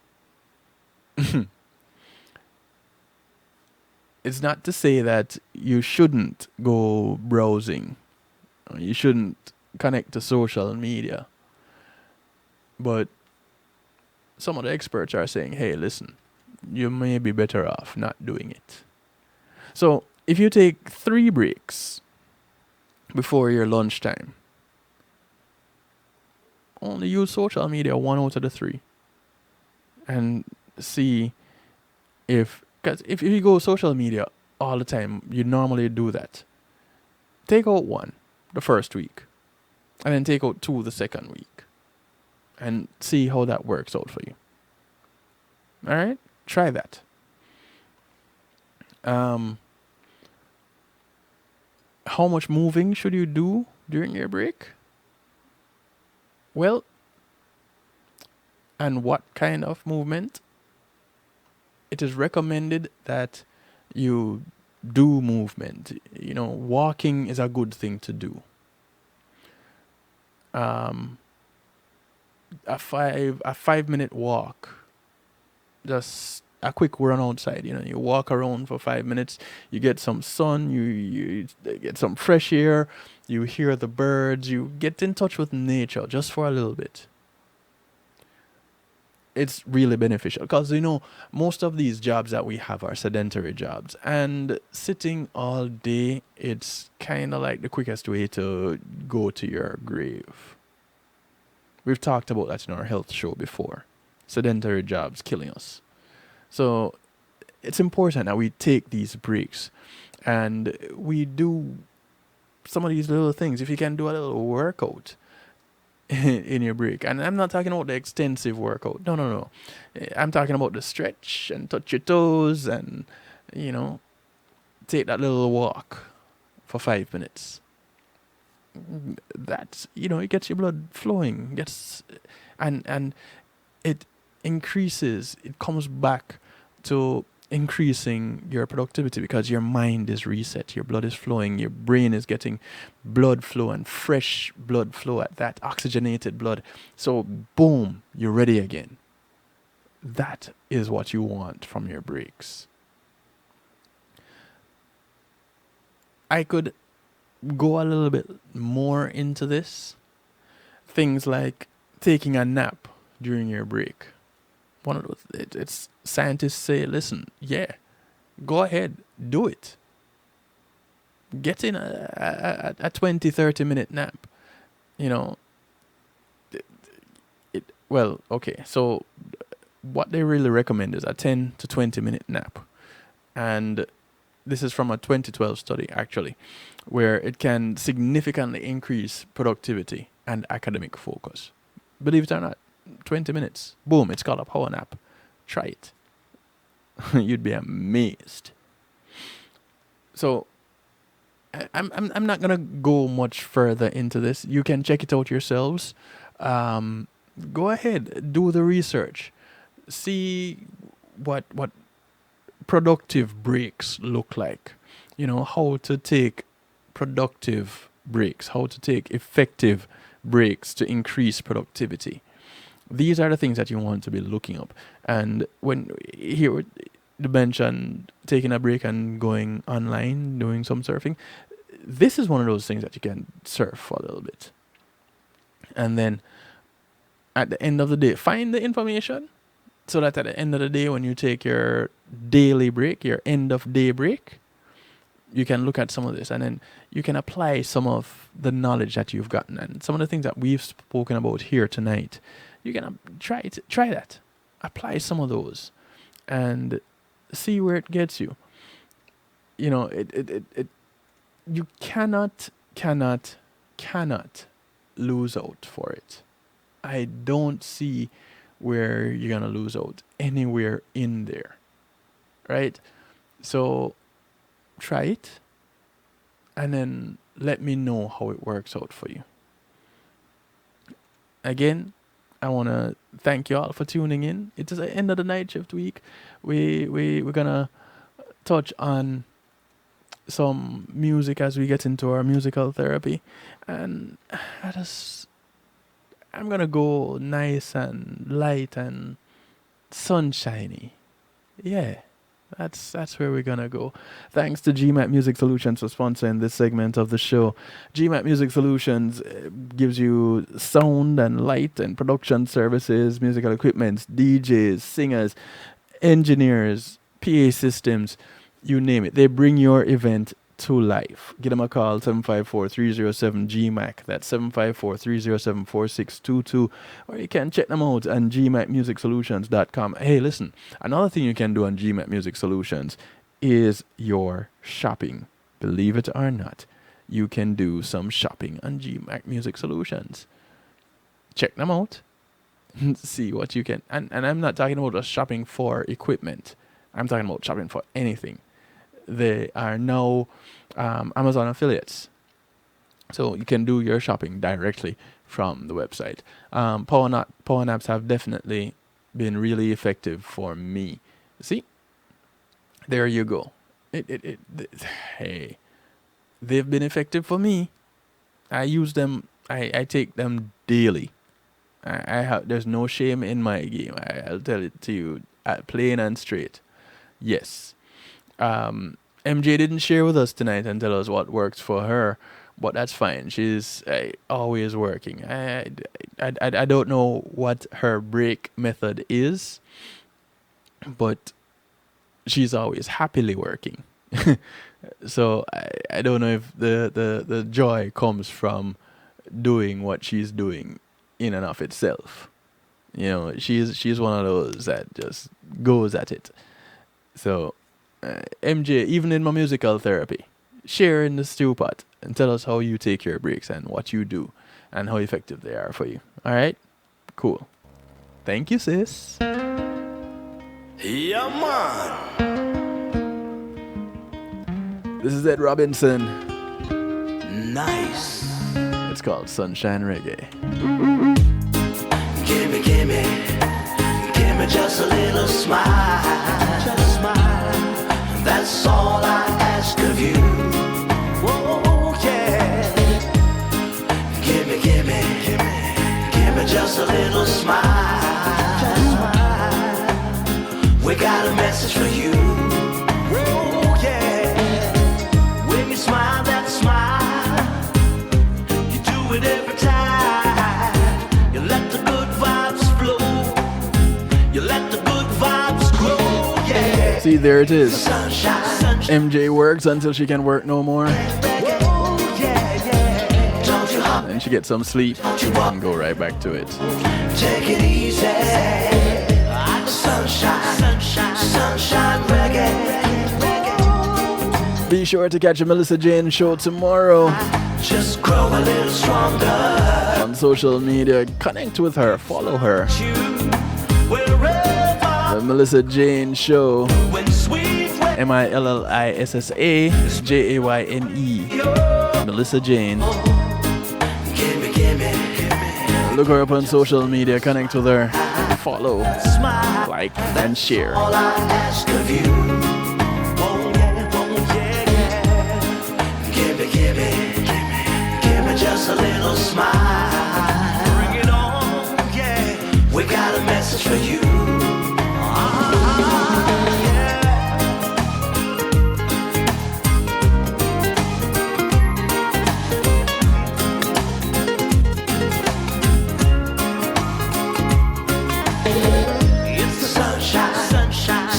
it's not to say that you shouldn't go browsing, or you shouldn't connect to social media. But some of the experts are saying, hey, listen, you may be better off not doing it. So if you take 3 breaks before your lunchtime, only use social media 1 out of the 3. And see because if you go social media all the time, you normally do that. Take out 1 the first week, and then take out 2 the second week. and see how that works out for you. All right? Try that. How much moving should you do during your break? Well, and what kind of movement? It is recommended that you do movement. You know, walking is a good thing to do. A 5 minute walk, just a quick run outside. You know, you walk around for 5 minutes, you get some sun, you get some fresh air, you hear the birds, you get in touch with nature just for a little bit. It's really beneficial because, you know, most of these jobs that we have are sedentary jobs, and sitting all day, it's kind of like the quickest way to go to your grave. We've talked about that in our health show before. Sedentary jobs killing us. So it's important that we take these breaks and we do some of these little things. If you can do a little workout in your break, and I'm not talking about the extensive workout. No. I'm talking about the stretch and touch your toes and, you know, take that little walk for 5 minutes. That's, you know, it gets your blood flowing, and it increases, it comes back to increasing your productivity because your mind is reset, your blood is flowing, your brain is getting blood flow and fresh blood flow at that oxygenated blood. So boom, you're ready again. That is what you want from your breaks. I could go a little bit more into this. Things like taking a nap during your break. One of those, it's scientists say, listen, yeah, go ahead, do it. Get in a 20, 30-minute nap. You know, well, okay, so what they really recommend is a 10 to 20-minute nap. And this is from a 2012 study, actually, where it can significantly increase productivity and academic focus. Believe it or not, 20 minutes, boom, it's called a power nap. Try it. You'd be amazed. So I'm not gonna go much further into this. You can check it out yourselves. Go ahead, do the research, see what productive breaks look like. You know, how to take productive breaks, how to take effective breaks to increase productivity. These are the things that you want to be looking up. And when here the mention taking a break and going online, doing some surfing, this is one of those things that you can surf for a little bit. And then at the end of the day, find the information so that at the end of the day, when you take your daily break, your end of day break, you can look at some of this and then you can apply some of the knowledge that you've gotten and some of the things that we've spoken about here tonight. You can try that. Apply some of those and see where it gets you. You know, you cannot lose out for it. I don't see where you're gonna lose out anywhere in there, right? So try it and then let me know how it works out for you. Again, I want to thank you all for tuning in. It is the end of the night shift week. We're gonna touch on some music as we get into our musical therapy, and I'm gonna go nice and light and sunshiny. Yeah, that's where we're gonna go. Thanks to GMAT Music Solutions for sponsoring this segment of the show. GMAT Music Solutions gives you sound and light and production services, musical equipment, DJs, singers, engineers, PA systems, you name it. They bring your event to life. Give them a call, 754-307-GMAC. That's 754-307-4622. Or you can check them out on gmac-music-solutions.com. Hey, listen, another thing you can do on GMAC Music Solutions is your shopping. Believe it or not, you can do some shopping on GMAC Music Solutions. Check them out. see what you can. And I'm not talking about just shopping for equipment. I'm talking about shopping for anything. There are no Amazon affiliates. So you can do your shopping directly from the website. Power naps have definitely been really effective for me. See? There you go. Hey. They've been effective for me. I use them. I take them daily. There's no shame in my game. I'll tell it to you plain and straight. Yes. MJ didn't share with us tonight and tell us what works for her, but that's fine. She's always working. I don't know what her break method is, but she's always happily working. So I don't know if the joy comes from doing what she's doing in and of itself. You know, she's one of those that just goes at it. So MJ, even in my musical therapy, share in the stew pot and tell us how you take your breaks and what you do and how effective they are for you. All right? Cool. Thank you, sis. Yeah, man. This is Ed Robinson. Nice. It's called Sunshine Reggae. Gimme just a little smile. Just a smile. That's all I ask of you. Whoa, yeah. Gimme just a little smile. Just smile. We got a message for you. Whoa, yeah. When you smile, that smile, you do it every time. You let the good vibes flow. You let the good vibes grow, yeah. See, there it is. MJ works until she can work no more. Then she gets some sleep and go right back to it. Take it easy. Sunshine reggae. Be sure to catch a Melissa Jane show tomorrow. Just grow a little stronger. On social media, connect with her, follow her. The Melissa Jane Show. MILLISSA JAYNE. Melissa Jane. Look her up on social media, connect with her, follow, like, and share. All I ask of you. Give me just a little smile. Bring it on, yeah. We got a message for you. It's the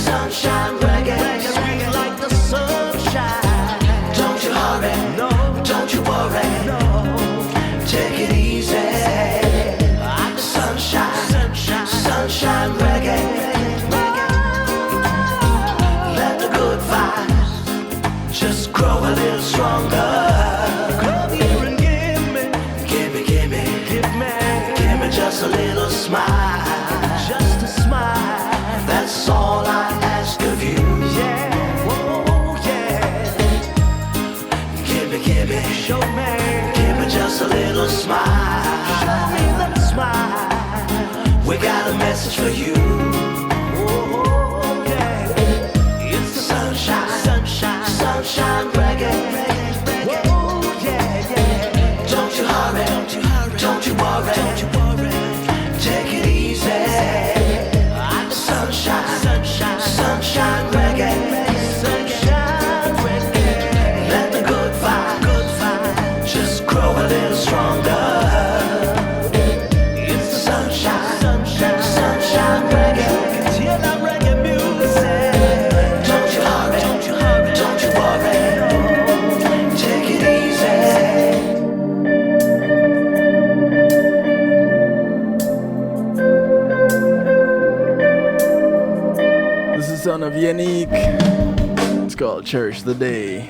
sunshine reggae. Sweet like the sunshine. Don't you hurry, no. Don't you worry, no. Take it easy. Sunshine reggae. Let the good vibes just grow a little stronger. Come here and give me just a little smile. Just a smile. That's all I ask of you. Yeah. Oh, yeah. Give me. Show me. Give me just a little smile. Show me that smile. We got a message for you. Oh, yeah. It's the sunshine reggae. Oh, yeah. Don't you hurry, don't you worry. Take it easy. Sunshine reggae. Let the good vibe just grow a little stronger. It's the sunshine reggae. Hear that reggae music. Don't you hurry, don't you worry. Take it easy. This is son of Yannick. It's called Cherish the Day.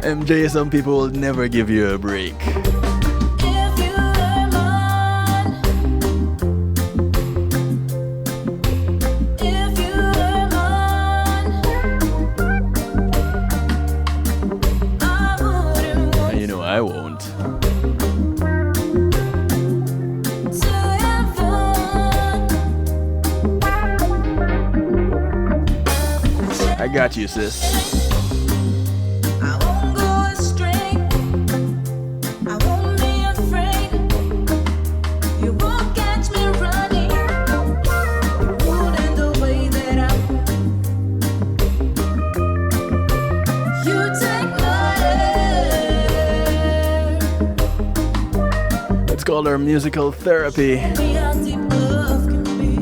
MJ, some people will never give you a break. And you know I won't. I got you, sis. I won't go astray. I won't be afraid. You won't catch me running. You wouldn't the way that I would. You take my hand. Let's call her musical therapy. Me how deep love can be.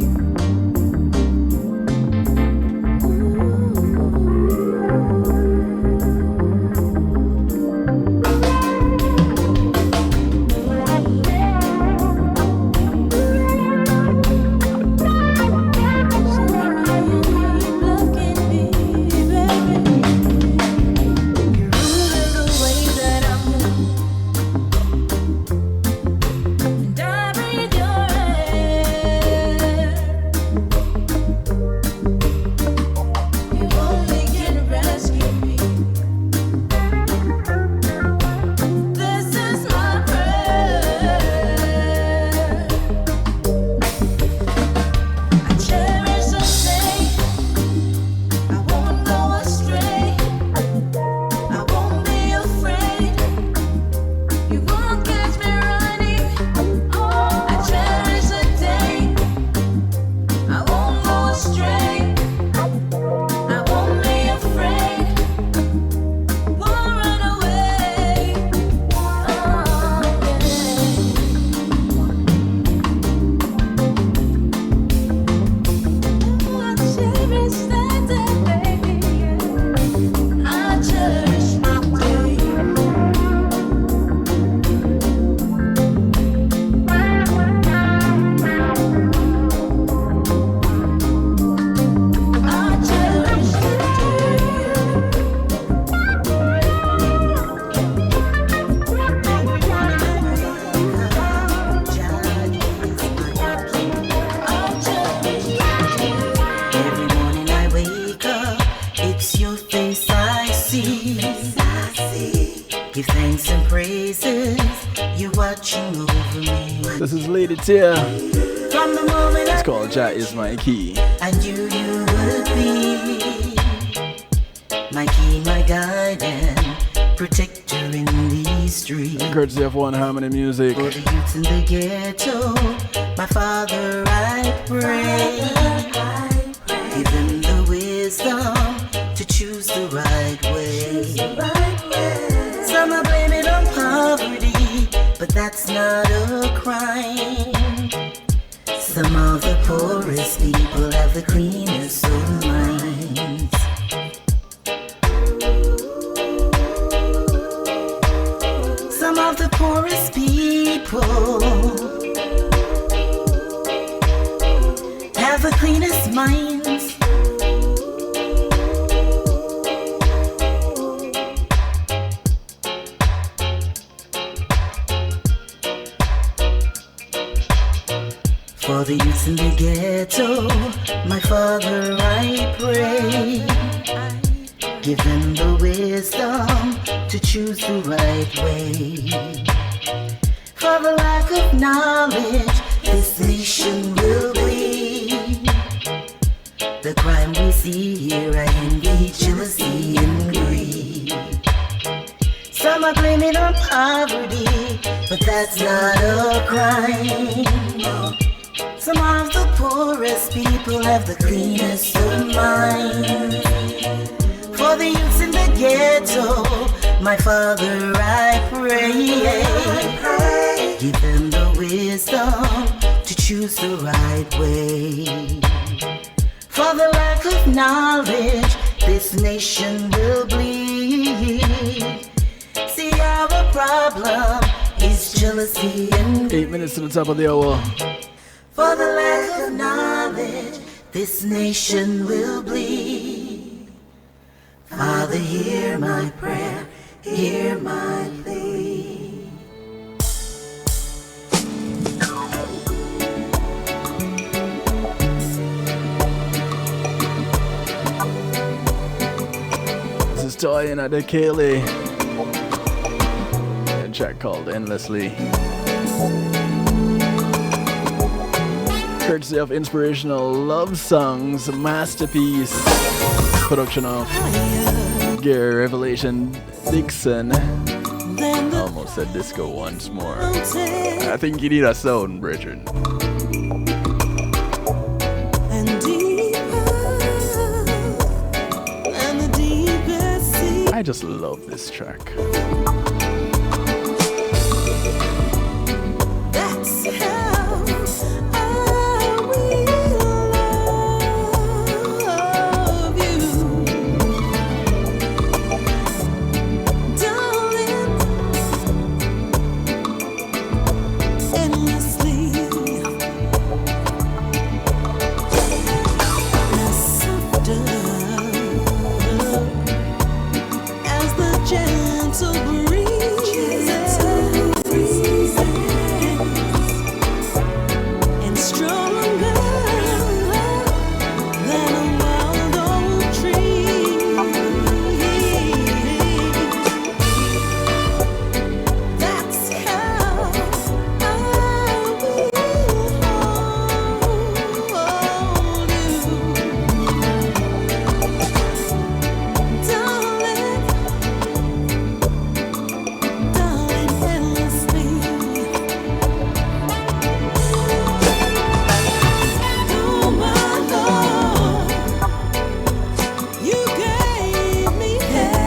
Give thanks and praises, you're watching over me. This is Lady Tia. From the moment It's called Jah Is My Key. I knew you would be my key, my guide and protector in these streets. Courtesy of One Harmony Music. For the youth in the ghetto, my Father, I pray. Give them the wisdom to choose the right way. Some are blaming on poverty, but that's not a crime. Some of the poorest people have the cleanest of minds. Some of the poorest people have the cleanest minds. For the youth in the ghetto, my Father, I pray. Give them the wisdom to choose the right way. For the lack of knowledge, this nation will bleed. The crime we see here, I envy, jealousy and greed. Some are blaming on poverty, but that's not a crime. Some of the poorest people have the cleanest of minds. For the youths in the ghetto, my Father, I pray. Give them the wisdom to choose the right way. For the lack of knowledge, this nation will bleed. See, our problem is jealousy and 8 minutes to the top of the hour. for the lack of knowledge, this nation will bleed. Father, hear my prayer. hear my plea. This is Toy in the Kaylee. A track called Endlessly. Courtesy of Inspirational Love Songs Masterpiece. Production of Gary Revelation Dixon. Almost said disco once more. I think you need a sound, brethren. I just love this track. That's how I will love you, darling, endlessly. As softer as the gentle breeze. And stronger than a wild oak tree. That's how I will hold you, darling, darling, endlessly. Oh my Lord, you gave me heaven.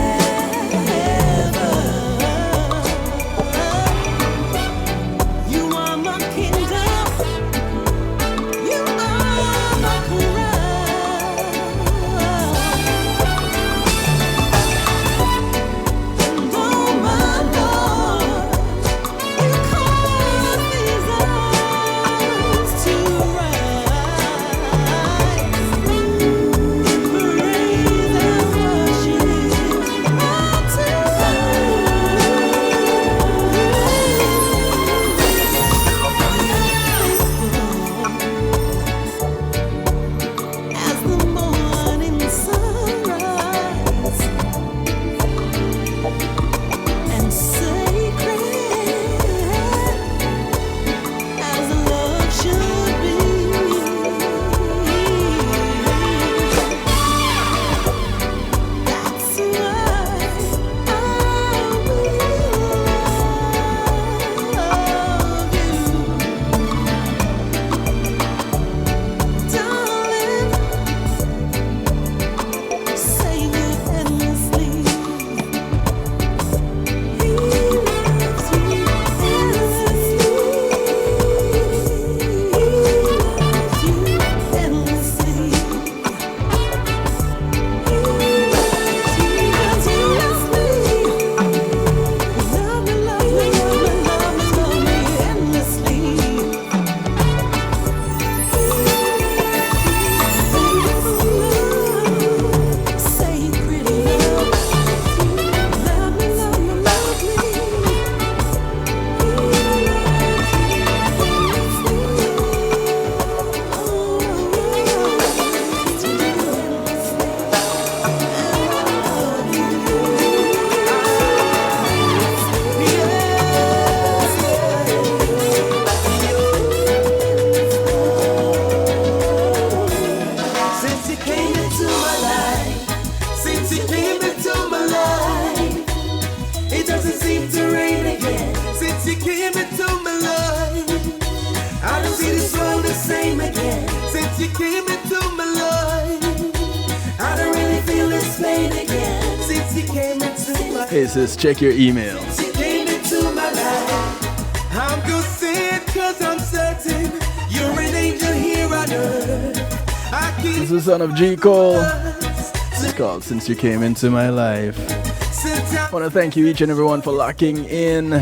You are my kingdom. You are my crown. And oh my Lord, you cause these eyes to rise in praise and worship as the morning sunrise, and sacred as love should be. That's why I will love you, darling, say it endlessly. He loves you endlessly. He loves you endlessly. He loves you endlessly. Love me, love me, love me, love me, love me endlessly. Say pretty love. Love me, love me, love Since you came into my life, since you came into my life, it doesn't seem to rain again. Since you came into my life, I don't see this world the same again. Since you came into my life, I don't really feel this pain again. Since you came into my life. Hey sis, check your email. Since you came into my life, I'm gonna say it 'cause I'm certain you're an angel here on earth. This is the son of G. Cole. It's called Since You Came Into My Life. I want to thank you each and everyone for locking in,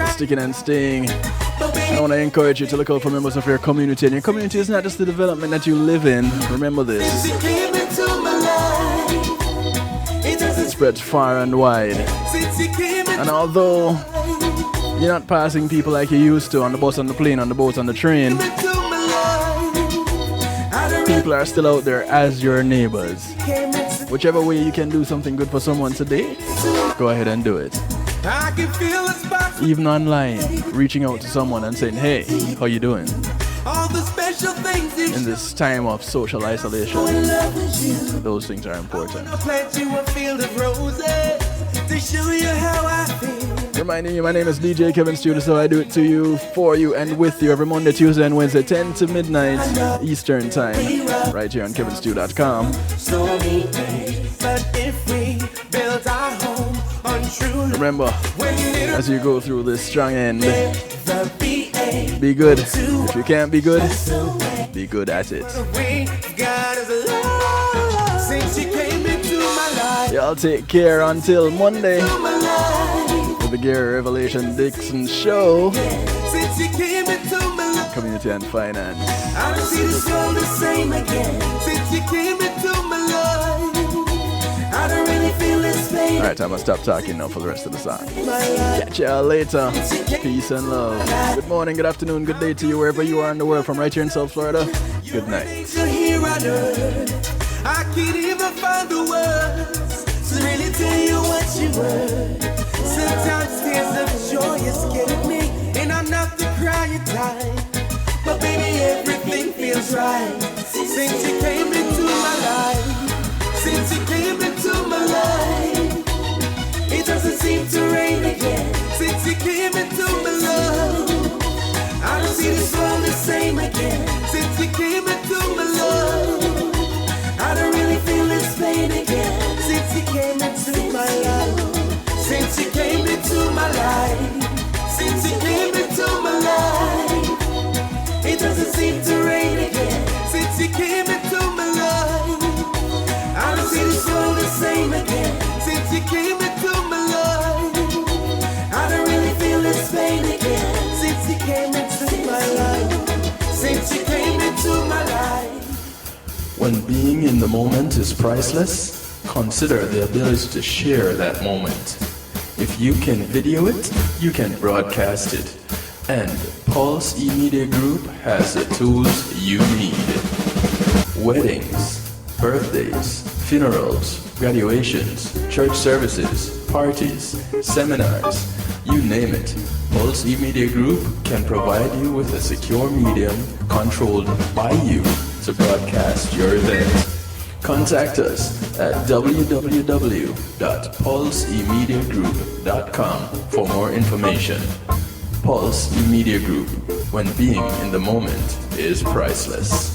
sticking and staying. I want to encourage you to look out for members of your community. And your community is not just the development that you live in. Remember this. spreads far and wide. And although you're not passing people like you used to on the bus, on the plane, on the boat, on the train, people are still out there as your neighbors. Whichever way you can do something good for someone today, go ahead and do it. Even online, reaching out to someone and saying, hey, how you doing? In this time of social isolation, those things are important. Reminding you, my name is DJ Kevin Stew, so I do it to you, for you, and with you every Monday, Tuesday, and Wednesday, 10 to midnight Eastern Time, right here on kevinstew.com. Remember, as you go through this strong end, be good. If you can't be good, be good at it. Y'all take care until Monday with the Gary Revelation Dixon Show, Community and Finance. I don't see this world the same again since you came into my life. I don't really feel this pain. Alright, I'm gonna stop talking now for the rest of the song. Catch y'all later. Peace and love. Good morning, good afternoon, good day to you wherever you are in the world, from right here in South Florida. Good night. I can't even find the words to really tell you what you were. Sometimes tears of joy escape me, and I'm not the crying type. But baby, everything feels right since you came into my life. Since you came into my life, it doesn't seem to rain again. Since you came into my love, I don't see this world the same again. Since you came into my love, I don't really feel this pain again. Since you came into my life, since you came into my life, since you came into my life, it doesn't seem to rain again. Since you came into my life, I don't see this world the same again. Since you came into my life, I don't really feel this pain again. Since you came into my life, since you came into my life. When being in the moment is priceless, consider the ability to share that moment. If you can video it, you can broadcast it. And Pulse E-Media Group has the tools you need. Weddings, birthdays, funerals, graduations, church services, parties, seminars, you name it. Pulse E-Media Group can provide you with a secure medium controlled by you to broadcast your event. Contact us at www.pulsemediagroup.com for more information. Pulse E-Media Group, when being in the moment is priceless.